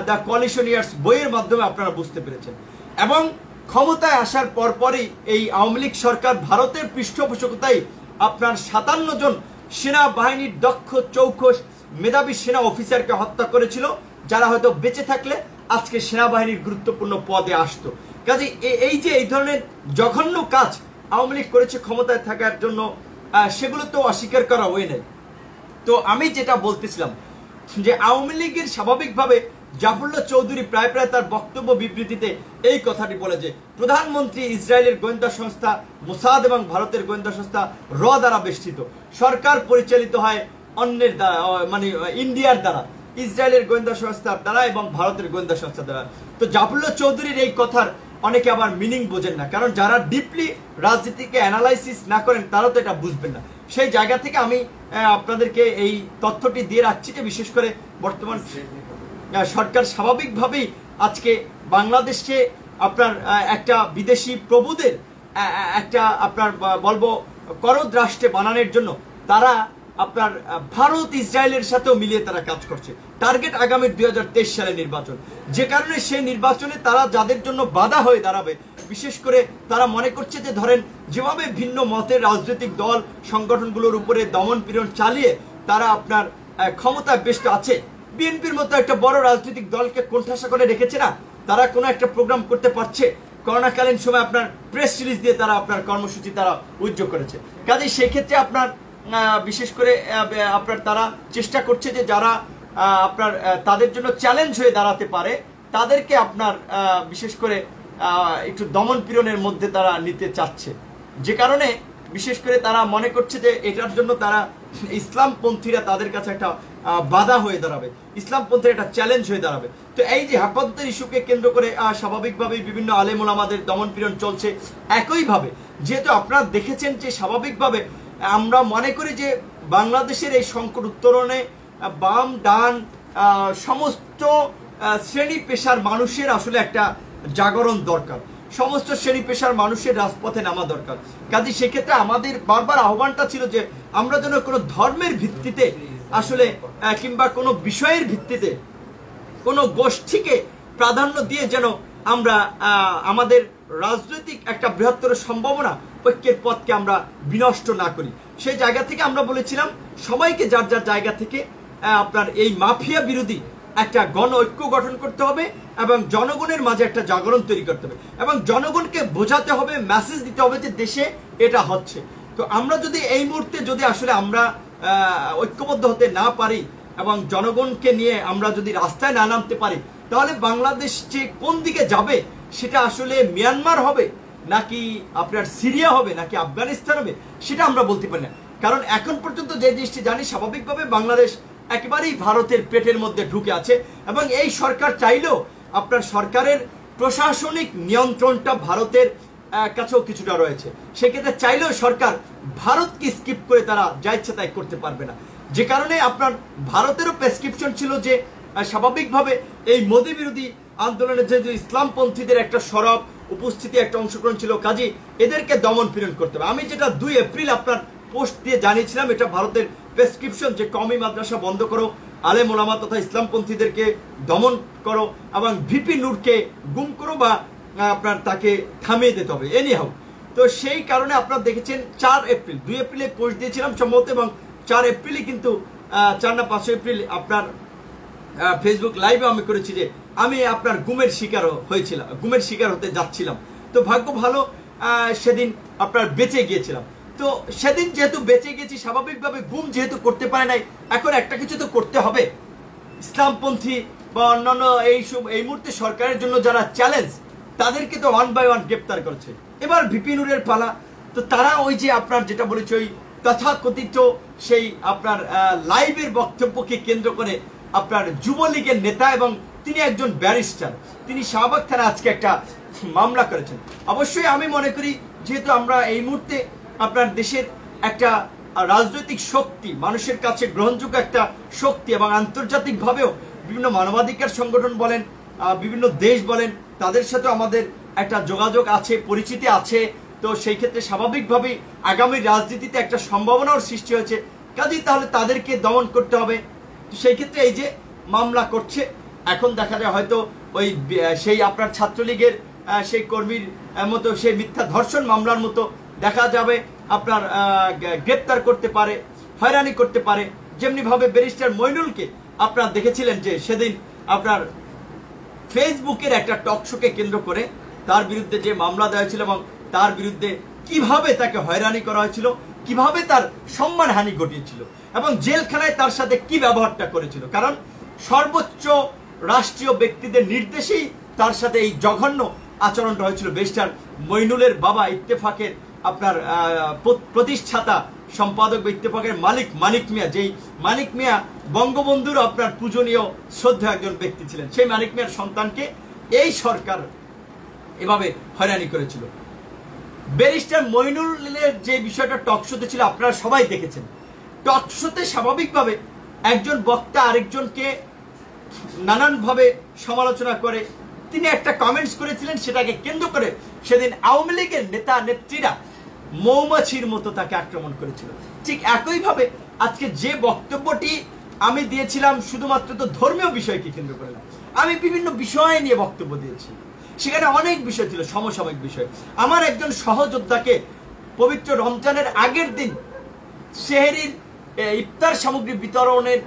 দ্য কোয়ালিশন ইয়ার্স বইয়ের মাধ্যমে আপনারা বুঝতে পেরেছেন। এবং ক্ষমতায় আসার পরপরই এই আওয়ামী লীগ সরকার ভারতের পৃষ্ঠপোষকতায় আপনার 57 জন সেনাবাহিনীর দক্ষ চৌখস মেধাবী সেনা অফিসারকে হত্যা করেছিল, যারা হয়তো বেঁচে থাকলে আজকে সেনাবাহিনীর গুরুত্বপূর্ণ পদে আসতো। কাজে এই যে এই ধরনের জঘন্য কাজ আওয়ামী লীগ করেছে ক্ষমতায় থাকার জন্য, সেগুলো তো অস্বীকার করা হয় নাই। তো আমি যেটা বলতেছিলাম যে আওয়ামী লীগের স্বাভাবিকভাবে জাফরুল্লাহ চৌধুরী প্রায় তার বক্তব্য বিবৃতিতে এই কথাটি বলে যে প্রধানমন্ত্রী ইসরায়েলের গোয়েন্দা সংস্থা মোসাদ এবং ভারতের গোয়েন্দা সংস্থা র দ্বারা বেষ্টিত, সরকার পরিচালিত হয় অন্যের দ্বারা, মানে ইন্ডিয়ার দ্বারা, ইসরায়েলের গোয়েন্দা সংস্থার দ্বারা এবং ভারতের গোয়েন্দা সংস্থার দ্বারা। তো জাফরুল্লাহ চৌধুরীর এই কথার অনেকে আবার মিনিং বোঝেন না, কারণ যারা ডিপলি রাজনীতিকে অ্যানালাইসিস না করেন তারা তো এটা বুঝবেন না। সেই জায়গা থেকে আমি আপনাদেরকে এই তথ্যটি দিয়ে রাখছি যে বিশেষ করে বর্তমান সরকার স্বাভাবিকভাবেই আজকে বাংলাদেশকে আপনার একটা বিদেশি প্রভুদের একটা আপনার বলবো করদ রাষ্ট্রে বানানোর জন্য তারা আপনার ভারত ইসরায়েলের সাথেও মিলিয়ে তারা কাজ করছে। টার্গেট আগামী 2023 সালের নির্বাচন, যে কারণে সেই নির্বাচনে তারা যাদের জন্য বাধা হয়ে দাঁড়াবে, বিশেষ করে তারা মনে করছে যে ধরেন যেভাবে ভিন্ন মতের রাজনৈতিক দল সংগঠনগুলোর উপরে দমন পীড়ন চালিয়ে তারা আপনার ক্ষমতায় বেশ আছে, বিএনপির মতো একটা বড় রাজনৈতিক দলকে কোণঠাসা করে রেখেছে না, তারা কোনো একটা প্রোগ্রাম করতে পারছে, করোনাকালীন সময় আপনার প্রেস রিলিজ দিয়ে তারা আপনার কর্মসূচি তারা উদ্যোগ করেছে। কাজে সেই ক্ষেত্রে আপনার বিশেষ করে আপনার তারা চেষ্টা করছে যে যারা আপনার তাদের জন্য চ্যালেঞ্জ হয়ে দাঁড়াতে পারে তাদেরকে আপনার বিশেষ করে একটু দমন পীড়নের মধ্যে তারা নিতে চাচ্ছে, যে কারণে বিশেষ করে তারা মনে করছে যে এটার জন্য তারা ইসলামপন্থীরা তাদের কাছে একটা বাধা হয়ে দাঁড়াবে, ইসলামপন্থীর একটা চ্যালেঞ্জ হয়ে দাঁড়াবে। তো এই যে হেফাজতের ইস্যুকে কেন্দ্র করে স্বাভাবিকভাবেই বিভিন্ন আলেম ওলামাদের দমন পীড়ন চলছে। একইভাবে যেহেতু আপনারা দেখেছেন যে স্বাভাবিকভাবে আমরা মনে করি যে বাংলাদেশের এই সংকট উত্তরণে বাম ডান সমস্ত শ্রেণী পেশার মানুষের আসলে একটা জাগরণ দরকার, সমস্ত শ্রেণী পেশার মানুষের রাজপথে নামা দরকার। কাজে সেক্ষেত্রে আমাদের বারবার আহ্বানটা ছিল যে আমরা যেন কোনো ধর্মের ভিত্তিতে আসলে কিংবা কোনো বিষয়ের ভিত্তিতে কোনো গোষ্ঠীকে প্রাধান্য দিয়ে যেন আমরা আমাদের রাজনৈতিক একটা বৃহত্তর সম্ভাবনা ঐক্যের পথকে আমরা বিনষ্ট না করি। সেই জায়গা থেকে আমরা বলেছিলাম সবাইকে যার যার জায়গা থেকে আপনার এই মাফিয়া বিরোধী একটা গণ ঐক্য গঠন করতে হবে এবং জনগণের মাঝে একটা জাগরণ তৈরি করতে হবে এবং জনগণকে বোঝাতে হবে, মেসেজ দিতে হবে যে দেশে এটা হচ্ছে। তো আমরা যদি এই মুহূর্তে যদি আসলে আমরা ঐক্যবদ্ধ হতে না পারি এবং জনগণকে নিয়ে আমরা যদি রাস্তায় না নামতে পারি, তাহলে বাংলাদেশ যে কোন দিকে যাবে সেটা আসলে মিয়ানমার হবে নাকি আপনার সিরিয়া হবে নাকি আফগানিস্তান হবে সেটা আমরা বলতে পারি না। কারণ এখন পর্যন্ত যে জিনিসটি জানি, স্বাভাবিকভাবে বাংলাদেশ একেবারেই ভারতের পেটের মধ্যে ঢুকে আছে এবং এই সরকার চাইলেও আপনার সরকারের প্রশাসনিক নিয়ন্ত্রণটা ভারতের কাছেও কিছুটা রয়েছে। সেক্ষেত্রে চাইলেও সরকার ভারতকে স্কিপ করে তারা যা ইচ্ছে তাই করতে পারবে না। যে কারণে আপনার ভারতেরও প্রেসক্রিপশন ছিল যে স্বাভাবিকভাবে এই মোদী বিরোধী আন্দোলনের যে ইসলামপন্থীদের একটা সরব উপস্থিতি, একটা অংশগ্রহণ ছিল, কাজে এদেরকে দমন পীড়ন করতে হবে। আমি যেটা 2 এপ্রিল আপনার পোস্ট দিয়ে জানিয়েছিলাম, এটা ভারতের প্রেসক্রিপশন যে কওমি মাদ্রাসা বন্ধ করো, আলেম ওলামা তথা ইসলামপন্থীদেরকে দমন করো এবং ভিপি নূরকে গুম করো বা আপনার তাকে থামিয়ে দিতে হবে এনিহাউ। তো সেই কারণে আপনারা দেখেছেন 4 এপ্রিল 2 এপ্রিলে পোস্ট দিয়েছিলাম সম্ভবত, এবং 4 এপ্রিলে কিন্তু 4 না 5 এপ্রিল আপনার ফেসবুক লাইভে আমি করেছি যে আমি আপনার গুমের শিকার হয়েছিলাম, গুমের শিকার হতে যাচ্ছিলাম। তো ভাগ্য ভালো সেদিন আপনার বেঁচে গিয়েছিলাম। তো সেদিন যেহেতু বেঁচে গেছি, স্বাভাবিকভাবে গুম যেহেতু করতে পারে নাই, এখন একটা কিছু তো করতে হবে। ইসলামপন্থী বা অন্যান্য এই মুহূর্তে সরকারের জন্য যারা চ্যালেঞ্জ, তাদেরকে তো 1 বাই 1 গ্রেপ্তার করেছে। এবার ভিপি নূরের পালা। তো তারা ওই যে আপনার যেটা বলেছে ওই তথাকথিত সেই আপনার লাইভের বক্তব্যকে কেন্দ্র করে আপনার যুবলীগের নেতা এবং তিনি একজন ব্যারিস্টার, তিনি শাহবাগ থানায় আজকে একটা মামলা করেছেন। অবশ্যই আমি মনে করি যেহেতু আমরা এই মুহূর্তে আপনার দেশের একটা রাজনৈতিক শক্তি, মানুষের কাছে গ্রহণযোগ্য একটা শক্তি এবং আন্তর্জাতিকভাবেও বিভিন্ন মানবাধিকার সংগঠন বলেন, বিভিন্ন দেশ বলেন, তাদের সাথে আমাদের একটা যোগাযোগ আছে, পরিচিতি আছে। তো সেই ক্ষেত্রে স্বাভাবিকভাবেই আগামী রাজনীতিতে একটা সম্ভাবনার সৃষ্টি হয়েছে, কাজেই তাহলে তাদেরকে দমন করতে হবে। সেই ক্ষেত্রে এই যে মামলা করছে, এখন দেখা যায় হয়তো ওই সেই আপনার ছাত্রলীগের সেই কর্মীর মতো সেই মিথ্যা ধর্ষণ মামলার মতো দেখা যাবে আপনার গ্রেপ্তার করতে পারে, হয়রানি করতে পারে। যেমনিভাবে ব্যারিস্টার মইনুলকে আপনারা দেখেছিলেন যে সেদিন আপনার ফেসবুকের একটা টক শোকে কেন্দ্র করে তার বিরুদ্ধে যে মামলা দেওয়া হয়েছিল এবং তার বিরুদ্ধে কিভাবে তাকে হয়রানি করা হয়েছিল, কিভাবে তার সম্মানহানি ঘটিয়েছিল এবং জেলখানায় তার সাথে কি ব্যবহারটা করেছিল। কারণ সর্বোচ্চ রাষ্ট্রীয় ব্যক্তিদের নির্দেশেই তার সাথে এই জঘন্য আচরণটা হয়েছিল। ব্যারিস্টার মইনুলের বাবা ইত্তেফাকের আপনার প্রতিষ্ঠাতা সম্পাদক বা ইত্তেফাকের মালিক মানিক মিয়া, যেই মানিক মিয়া বঙ্গবন্ধুর আপনার পূজনীয় শ্রদ্ধা একজন ব্যক্তি ছিলেন, সেই মানিক মিয়ার সন্তানকে এই সরকার এভাবে হয়রানি করেছিল। ব্যারিস্টার মইনুলের যে বিষয়টা টকশোতে ছিল আপনারা সবাই দেখেছেন। টকশোতে স্বাভাবিকভাবে একজন বক্তা আরেকজনকে নানানভাবে সমালোচনা করে তিনি একটা কমেন্টস করেছিলেন, সেটাকে কেন্দ্র করে সেদিন আওয়ামী লীগের নেতা নেত্রীরা মৌমাছির মতো তাকে আক্রমণ করেছিল। ঠিক একইভাবে আজকে যে বক্তব্যটি আমি দিয়েছিলাম শুধুমাত্র তো ধর্মীয় বিষয়কে কেন্দ্র করে না, আমি বিভিন্ন বিষয় নিয়ে বক্তব্য দিয়েছি, সেখানে অনেক বিষয় ছিল, সমসাময়িক বিষয়। আমার একজন সহযোদ্ধাকে পবিত্র রমজানের আগের দিন সেহরির ইফতার সামগ্রী বিতরণের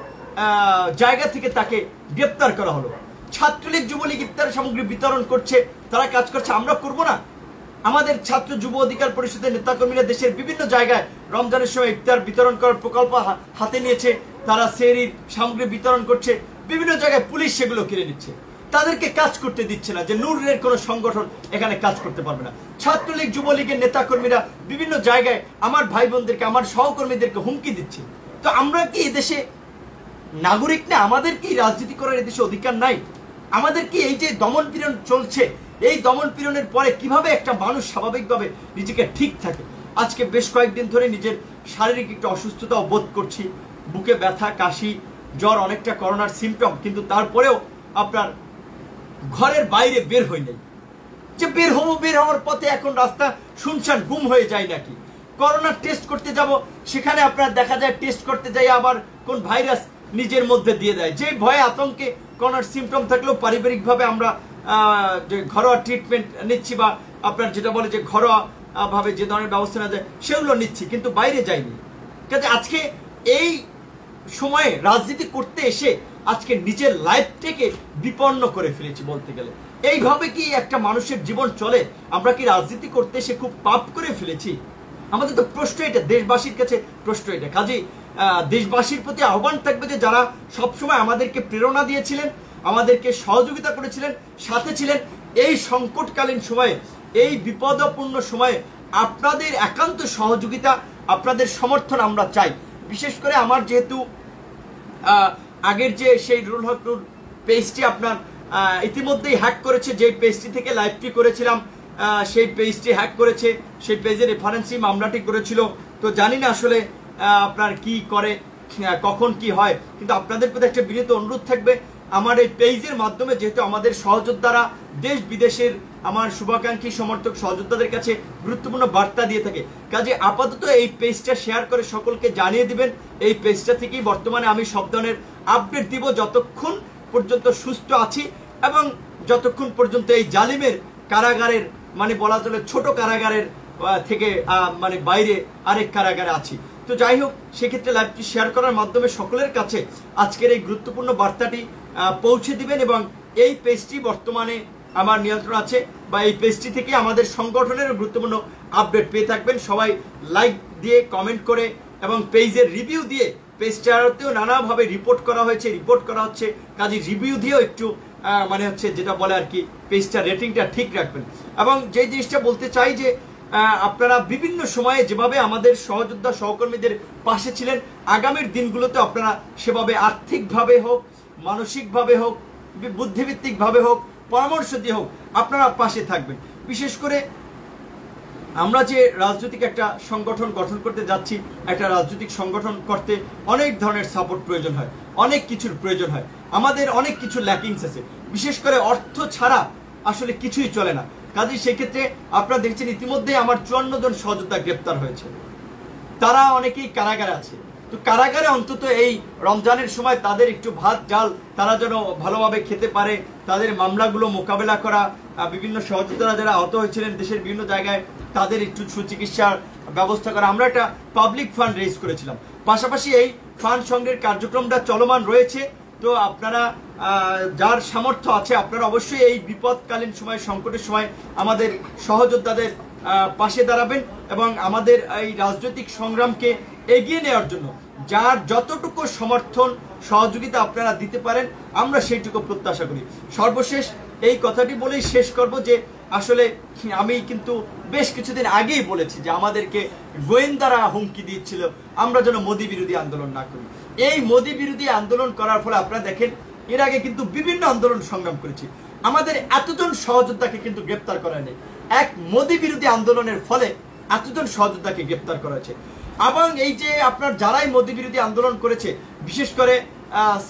জায়গা থেকে তাকে গ্রেপ্তার করা হলো। ছাত্রলীগ যুবলীগ ইফতার সামগ্রী বিতরণ করছে, তারা কাজ করছে, আমরা করব না? আমাদের ছাত্র যুব অধিকার পরিষদের নেতাকর্মীরা দেশের বিভিন্ন জায়গায় রমজানের সময় ইফতার বিতরণ করার প্রকল্প হাতে নিয়েছে, তারা সেহরির সামগ্রী বিতরণ করছে, বিভিন্ন জায়গায় পুলিশ সেগুলো কিনে নিচ্ছে, তাদেরকে কাজ করতে দিচ্ছে না, যে নূরের কোনো সংগঠন এখানে কাজ করতে পারবে না। ছাত্রলীগ যুবলীগের নেতাকর্মীরা বিভিন্ন জায়গায় আমার ভাই বোনদেরকে, আমার সহকর্মীদেরকে হুমকি দিচ্ছে। তো আমরা কি এদেশে নাগরিক না? আমাদের কি রাজনীতি করার এদেশে অধিকার নাই? আমাদের কি এই যে দমন পীড়ন চলছে, এই দমন পীড়নের পরে কিভাবে একটা মানুষ স্বাভাবিকভাবে নিজেকে ঠিক থাকে? আজকে বেশ কয়েকদিন ধরে নিজের শারীরিক একটু অসুস্থতা বোধ করছি, বুকে ব্যথা, কাশি, জ্বর, অনেকটা করোনার সিমটম, কিন্তু তারপরেও আপনার ঘরের বাইরে বের হই নাই। যে বের হওয়ার পথে এখন রাস্তা শুনশান, গুম হয়ে যায় নাকি? করোনার টেস্ট করতে যাব, সেখানে আপনার দেখা যায় টেস্ট করতে যাই আবার কোন ভাইরাস নিজের মধ্যে দিয়ে দেয়। যে ভয়ে আতঙ্কে করোনার সিমটম থাকলেও পারিবারিকভাবে আমরা যে ঘরোয়া ট্রিটমেন্ট নিচ্ছি বা আপনার যেটা বলে যে ঘরোয়া ভাবে যে ধরনের ব্যবস্থা নেওয়া যায় সেগুলো নিচ্ছি, কিন্তু বাইরে যাইনি। কাজে আজকে এই সময়ে রাজনীতি করতে এসে আজকে নিজের লাইফটাকে বিপন্ন করে ফেলেছি বলতে গেলে। এইভাবে কি একটা মানুষের জীবন চলে? আমরা কি রাজনীতি করতে এসে খুব পাপ করে ফেলেছি? আমাদের তো প্রশ্ন এটা, দেশবাসীর কাছে প্রশ্ন এটা। কাজে দেশবাসীর প্রতি আহ্বান থাকবে যে যারা সবসময় আমাদেরকে প্রেরণা দিয়েছিলেন, আমাদেরকে সহযোগিতা করেছিলেন, সাথে ছিলেন, এই সংকটকালীন সময়ে, এই বিপদপূর্ণ সময়ে আপনাদের একান্ত সহযোগিতা, আপনাদের সমর্থন আমরা চাই। বিশেষ করে আমার যেহেতু আগের যে সেই রুল হক রুল পেজটি আপনার ইতিমধ্যেই হ্যাক করেছে, যে পেজটি থেকে লাইভটি করেছিলাম সেই পেজটি হ্যাক করেছে, সেই পেজের রেফারেন্সই মামলাটি করেছিল। তো জানি না আসলে আপনার কি করে, কখন কি হয়, কিন্তু আপনাদের প্রতি একটা বিনীত অনুরোধ থাকবে, আমার এই পেজের মাধ্যমে যেহেতু আমাদের সহযোদ্ধারা দেশ বিদেশের আমার শুভাকাঙ্ক্ষী সমর্থক সহযোদ্ধাদের কাছে গুরুত্বপূর্ণ বার্তা দিয়ে থাকে, কাজে আপাতত এই পেজটা শেয়ার করে সকলকে জানিয়ে দিবেন। এই পেজটা থেকেই বর্তমানে আমি সব ধরনের আপডেট দিব যতক্ষণ পর্যন্ত সুস্থ আছি এবং যতক্ষণ পর্যন্ত এই জালিমের কারাগারের মানে বলা চলে ছোট কারাগারের থেকে মানে বাইরে আরেক কারাগারে আছি। তো যাই হোক, সেক্ষেত্রে লাইভটি শেয়ার করার মাধ্যমে সকলের কাছে আজকের এই গুরুত্বপূর্ণ বার্তাটি পৌঁছে দিবেন এবং এই পেজটি বর্তমানে আমার নিয়ন্ত্রণ আছে বা এই পেজটি থেকে আমাদের সংগঠনের গুরুত্বপূর্ণ আপডেট পেয়ে থাকবেন। সবাই লাইক দিয়ে, কমেন্ট করে এবং পেজের রিভিউ দিয়ে, পেজটাতেও নানাভাবে রিপোর্ট করা হচ্ছে, কাজে রিভিউ দিয়েও একটু মানে হচ্ছে যেটা বলে আর কি পেজটা রেটিংটা ঠিক রাখবেন। এবং যে জিনিসটা বলতে চাই যে আপনারা বিভিন্ন সময়ে যেভাবে আমাদের সহযোদ্ধা সহকর্মীদের পাশে ছিলেন, আগামীর দিনগুলোতে আপনারা সেভাবে আর্থিকভাবে হোক, মানসিকভাবে হোক, বুদ্ধিভিত্তিকভাবে হোক, পরামর্শ দিয়ে হোক আপনারা পাশে থাকবেন। বিশেষ করে আমরা যে রাজনৈতিক একটা সংগঠন গঠন করতে যাচ্ছি, একটা রাজনৈতিক সংগঠন করতে অনেক ধরনের সাপোর্ট প্রয়োজন হয়, অনেক কিছুর প্রয়োজন হয়, আমাদের অনেক কিছু ল্যাকিংস আছে, বিশেষ করে অর্থ ছাড়া আসলে কিছুই চলে না। কাজেই সেক্ষেত্রে আপনারা দেখছেন ইতিমধ্যে আমার 54 জন সহযোদ্ধা গ্রেপ্তার হয়েছে, তারা অনেকেই কারাগারে আছে। তো কারাগারে অন্তত এই রমজানের সময় তাদের একটু ভাত ডাল তারা যেন ভালোভাবে খেতে পারে, তাদের মামলাগুলো মোকাবেলা করা, বিভিন্ন সহযোদ্ধারা যারা আহত হয়েছিলেন দেশের বিভিন্ন জায়গায় তাদের একটু সুচিকিৎসার ব্যবস্থা করা, আমরা একটা পাবলিক ফান্ড রেজ করেছিলাম। পাশাপাশি এই ফান্ড সংগ্রহের কার্যক্রমটা চলমান রয়েছে। তো আপনারা যার সামর্থ্য আছে আপনারা অবশ্যই এই বিপদকালীন সময়, সংকটের সময় আমাদের সহযোদ্ধাদের পাশে দাঁড়াবেন এবং আমাদের এই রাজনৈতিক সংগ্রামকে এগিয়ে নেওয়ার জন্য যার যতটুকু সমর্থন সহযোগিতা আপনারা দিতে পারেন আমরা সেইটুকু প্রত্যাশা করি। সর্বশেষ এই কথাটি বলেই শেষ করব যে আসলে আমি কিন্তু বেশ কিছুদিন আগেই বলেছি যে আমাদেরকে গোয়েন্দারা হুমকি দিচ্ছিল আমরা যেন মোদী বিরোধী আন্দোলন না করি। এই মোদী বিরোধী আন্দোলন করার ফলে আপনারা দেখেন এর আগে কিন্তু বিভিন্ন আন্দোলন সংগ্রাম করেছি, আমাদের এতজন সহযোদ্ধাকে কিন্তু গ্রেপ্তার করা নেই। এক মোদী বিরোধী আন্দোলনের ফলে এতজন সহযোদ্ধাকে গ্রেপ্তার করা হয়েছে। এবং এই যে আপনার যারাই মোদী বিরোধী আন্দোলন করেছে, বিশেষ করে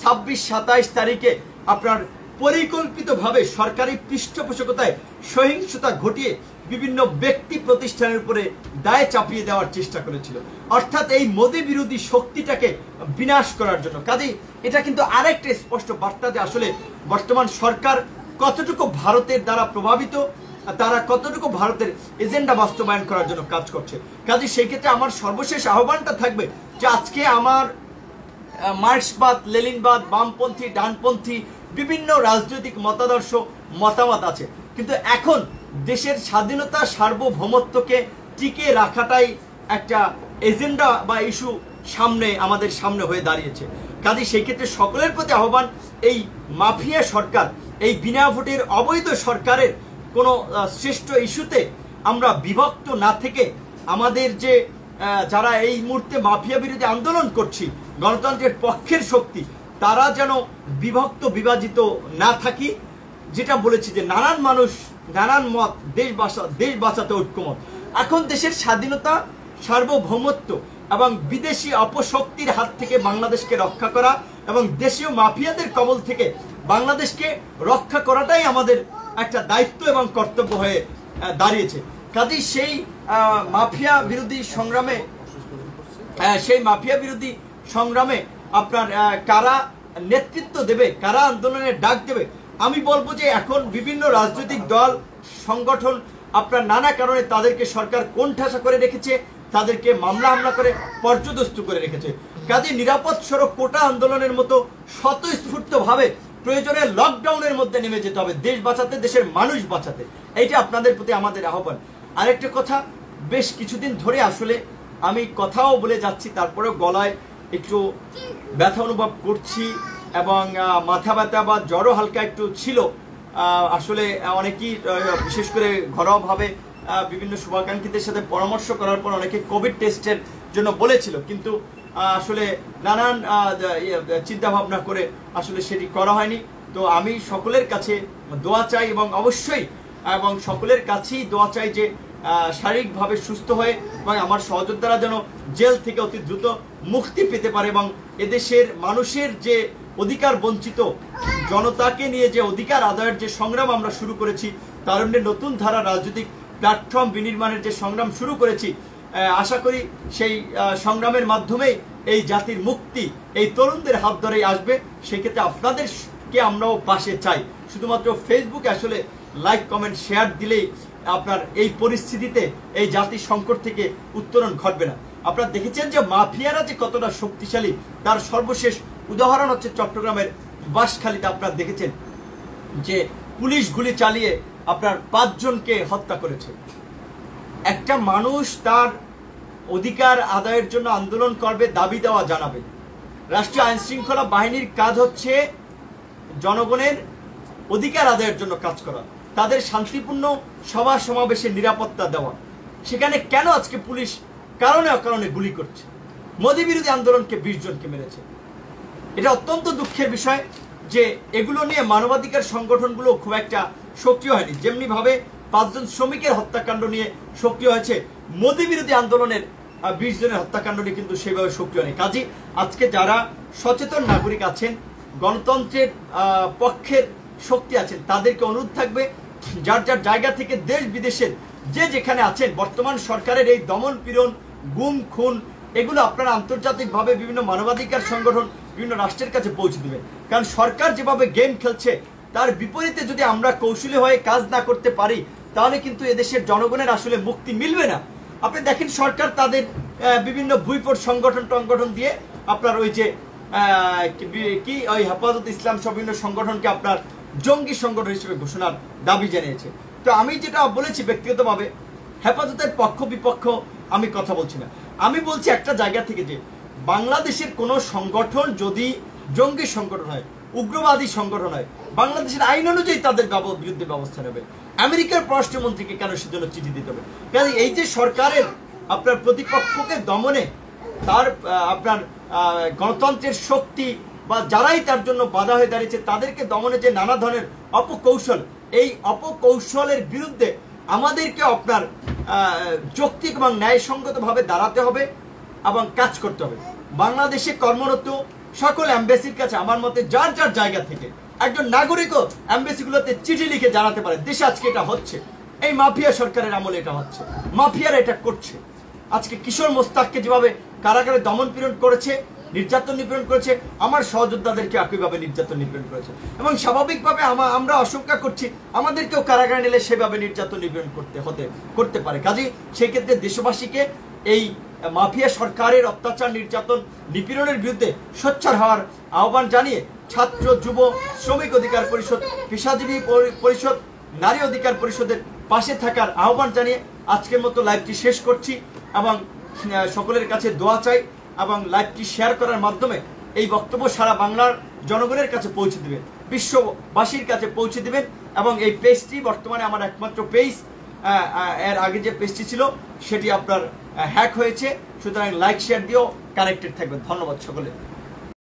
26-27 তারিখে আপনার পরিকল্পিতভাবে সরকারি পৃষ্ঠপোষকতায় সহিংসতা ঘটিয়ে বিভিন্ন ব্যক্তি প্রতিষ্ঠানের উপরে দায় চাপিয়ে দেওয়ার চেষ্টা করেছিল, অর্থাৎ এই মোদী বিরোধী শক্তিটাকে বিনাশ করার জন্য। কাজেই এটা কিন্তু আরেকটা স্পষ্ট বার্তা যে আসলে বর্তমান সরকার কতটুকু ভারতের দ্বারা প্রভাবিত, তারা কতটুকু ভারতের এজেন্ডা বাস্তবায়ন করার জন্য কাজ করছে। কাজে সেই ক্ষেত্রে আমার সর্বশেষ আহ্বানটা থাকবে যে আজকে আমার মার্ক্সবাদ, লেনিনবাদ, বামপন্থী, ডানপন্থী বিভিন্ন রাজনৈতিক মতাদর্শ মতামত আছে, কিন্তু এখন দেশের স্বাধীনতা সার্বভৌমত্বকে টিকে রাখাটাই একটা এজেন্ডা বা ইস্যু সামনে আমাদের সামনে হয়ে দাঁড়িয়েছে। কাজে সেই ক্ষেত্রে সকলের প্রতি আহ্বান, এই মাফিয়া সরকার, এই বিনা ভোটের অবৈধ সরকারের কোনো শ্রেষ্ঠ ইস্যুতে আমরা বিভক্ত না থেকে আমাদের যে যারা এই মুহূর্তে মাফিয়া বিরোধী আন্দোলন করছি, গণতন্ত্রের পক্ষের শক্তি, তারা যেন বিভক্ত বিভাজিত না থাকি। যেটা বলেছি যে নানান মানুষ, নানান মত, দেশ বাঁচাতে ঐক্যমত। এখন দেশের স্বাধীনতা, সার্বভৌমত্ব এবং বিদেশি অপশক্তির হাত থেকে বাংলাদেশকে রক্ষা করা এবং দেশীয় মাফিয়াদের কবল থেকে বাংলাদেশকে রক্ষা করাটাই আমাদের একটা দায়িত্ব এবং কর্তব্য হয়ে দাঁড়িয়েছে। কাজেই সেই মাফিয়া বিরোধী সংগ্রামে আপনার কারা নেতৃত্ব দেবে, কারা আন্দোলনের ডাক দেবে, আমি বলবো যে এখন বিভিন্ন রাজনৈতিক দল সংগঠন আপনার নানা কারণে তাদেরকে সরকার কোণঠাসা করে রেখেছে, তাদেরকে মামলা হামলা করে পর্যদস্ত করে রেখেছে। কাজে নিরাপদ সড়ক কোটা আন্দোলনের মতো স্বতঃস্ফূর্তভাবে প্রয়োজনে লকডাউনের মধ্যে নেমে যেতে হবে, দেশ বাঁচাতে, দেশের মানুষ বাঁচাতে। এইটা আপনাদের প্রতি আমাদের আহ্বান। আরেকটা কথা, বেশ কিছুদিন ধরে আসলে আমি কথাও বলে যাচ্ছি, তারপরেও গলায় একটু ব্যথা অনুভব করছি এবং মাথা ব্যথা বা জ্বরও হালকা একটু ছিল। আসলে অনেকেই বিশেষ করে ঘরোয়াভাবে বিভিন্ন শুভাকাঙ্ক্ষীদের সাথে পরামর্শ করার পর অনেকে কোভিড টেস্টের জন্য বলেছিল, কিন্তু আসলে নানান চিন্তা ভাবনা করে আসলে সেটি করা হয়নি। তো আমি সকলের কাছে দোয়া চাই এবং অবশ্যই এবং সকলের কাছেই দোয়া চাই যে শারীরিকভাবে সুস্থ হয়ে এবং আমার সহযোদ্ধারা যেন জেল থেকে অতি দ্রুত মুক্তি পেতে পারে এবং এদেশের মানুষের যে অধিকার বঞ্চিত জনতাকে নিয়ে যে অধিকার আদায়ের যে সংগ্রাম আমরা শুরু করেছি, তারুণ্যের নতুন ধারা রাজনৈতিক প্ল্যাটফর্ম বিনির্মাণের যে সংগ্রাম শুরু করেছি, আশা করি সেই সংগ্রামের মাধ্যমেই এই জাতির মুক্তি এই তরুণদের হাত ধরেই আসবে। সেক্ষেত্রে আপনাদেরকে আমরাও পাশে চাই। শুধুমাত্র ফেসবুকে আসলে লাইক কমেন্ট শেয়ার দিলেই আপনার এই পরিস্থিতিতে এই জাতির সংকট থেকে উত্তরণ ঘটবে না। আপনারা দেখেছেন যে মাফিয়ারা যে কতটা শক্তিশালী, তার সর্বশেষ উদাহরণ হচ্ছে চট্টগ্রামের বাঁশখালীতে। আপনারা দেখেছেন যে পুলিশ গুলি চালিয়ে আপনার 5 জনকে হত্যা করেছে। একটা মানুষ তার অধিকার আদায়ের জন্য আন্দোলন করবে, দাবি দেওয়া জানাবে। রাষ্ট্রীয় আইন শৃঙ্খলা বাহিনীর কাজ হচ্ছে জনগণের অধিকার আদায়ের জন্য কাজ করা, তাদের শান্তিপূর্ণ সভা সমাবেশের নিরাপত্তা দেওয়া। সেখানে কেন আজকে পুলিশ কারণে অকারণে গুলি করছে? মোদী বিরোধী আন্দোলনকে 20 জনকে মেরেছে। এটা অত্যন্ত দুঃখের বিষয় যে এগুলো নিয়ে মানবাধিকার সংগঠনগুলো খুব একটা সক্রিয় হয়নি। যেমনি ভাবে 5 জন শ্রমিকের হত্যাকাণ্ড নিয়ে সক্রিয় হয়েছে, মোদী বিরোধী আন্দোলনের 20 জনের হত্যাকাণ্ড নিয়ে কিন্তু সেইভাবে সক্রিয় নেই। কাজে আজকে যারা সচেতন নাগরিক আছেন, গণতন্ত্রের পক্ষের শক্তি আছেন, তাদেরকে অনুরোধ থাকবে যার যার জায়গা থেকে দেশ বিদেশের যে যেখানে আছেন, বর্তমান সরকারের এই দমন পীড়ন, গুম খুন, এগুলো আপনারা আন্তর্জাতিকভাবে বিভিন্ন মানবাধিকার সংগঠন, বিভিন্ন রাষ্ট্রের কাছে পৌঁছে দেবেন। কারণ সরকার যেভাবে গেম খেলছে, তার বিপরীতে যদি আমরা কৌশলী হয়ে কাজ না করতে পারি, তাহলে কিন্তু এদেশের জনগণের আসলে মুক্তি মিলবে না। আপনি দেখেন সরকার তাদের বিভিন্ন ভুইফোট সংগঠন দিয়ে আপনার ওই যে কি ওই হেফাজত ইসলাম সব বিভিন্ন সংগঠনকে আপনার জঙ্গি সংগঠন হিসেবে ঘোষণার দাবি জানিয়েছে। তো আমি যেটা বলেছি ব্যক্তিগতভাবে, হেফাজতের পক্ষ বিপক্ষ আমি কথা বলছি না। আমি বলছি একটা জায়গা থেকে যে বাংলাদেশের কোনো সংগঠন যদি জঙ্গি সংগঠন হয়, উগ্রবাদী সংগঠন হয়, বাংলাদেশের আইন অনুযায়ী তাদের বিরুদ্ধে ব্যবস্থা নেবে। আমেরিকার পররাষ্ট্রমন্ত্রীকে কেন সেজন্য চিঠি দিতে হবে? কারণ এই যে সরকারের আপনার প্রতিপক্ষকে দমনে তার আপনার গণতন্ত্রের শক্তি বা যারাই তার জন্য বাধা হয়ে দাঁড়িয়েছে, তাদেরকে দমনে যে নানা ধরনের অপকৌশল, এই অপকৌশলের বিরুদ্ধে আমাদেরকে আপনার যৌক্তিক এবং ন্যায়সঙ্গতভাবে দাঁড়াতে হবে এবং কাজ করতে হবে। বাংলাদেশে কর্মরত সকল এমবেসির কাছে আমার মতে যার যার জায়গা থেকে একজন নাগরিকও এমবেসিগুলোতে চিঠি লিখে জানাতে পারে দেশে আজকে এটা হচ্ছে, এই মাফিয়া সরকারের আমলে এটা হচ্ছে, মাফিয়ারা এটা করছে। আজকে কিশোর মোস্তাককে যেভাবে কারাগারে দমন পীড়ন করেছে, নির্যাতন নিপীড়ন করেছে, আমার সহযোদ্ধাদেরকে একইভাবে নির্যাতন নিপীড়ন করেছে এবং স্বাভাবিকভাবে আমরা আশঙ্কা করছি আমাদেরকেও কারাগারে নিলে সেভাবে নির্যাতন নিপীড়ন করতে পারে। কাজেই সেই ক্ষেত্রে দেশবাসীকে এই মাফিয়া সরকারের অত্যাচার, নির্যাতন, নিপীড়নের বিরুদ্ধে সোচ্চার হওয়ার আহ্বান জানিয়ে ছাত্র, যুব, শ্রমিক অধিকার পরিষদ, পেশাজীবী পরিষদ, নারী অধিকার পরিষদের পাশে থাকার আহ্বান জানিয়ে আজকের মতো লাইভটি শেষ করছি এবং সকলের কাছে দোয়া চাই এবং লাইভটি শেয়ার করার মাধ্যমে এই বক্তব্য সারা বাংলার জনগণের কাছে পৌঁছে দেবেন, বিশ্ববাসীর কাছে পৌঁছে দেবেন। এবং এই পেজটি বর্তমানে আমার একমাত্র পেজ, এর আগে যে পেজটি ছিল সেটি আপনার হ্যাক হয়েছে, সুতরাং লাইক শেয়ার দিয়েও কানেক্টেড থাকবেন। ধন্যবাদ সকলে।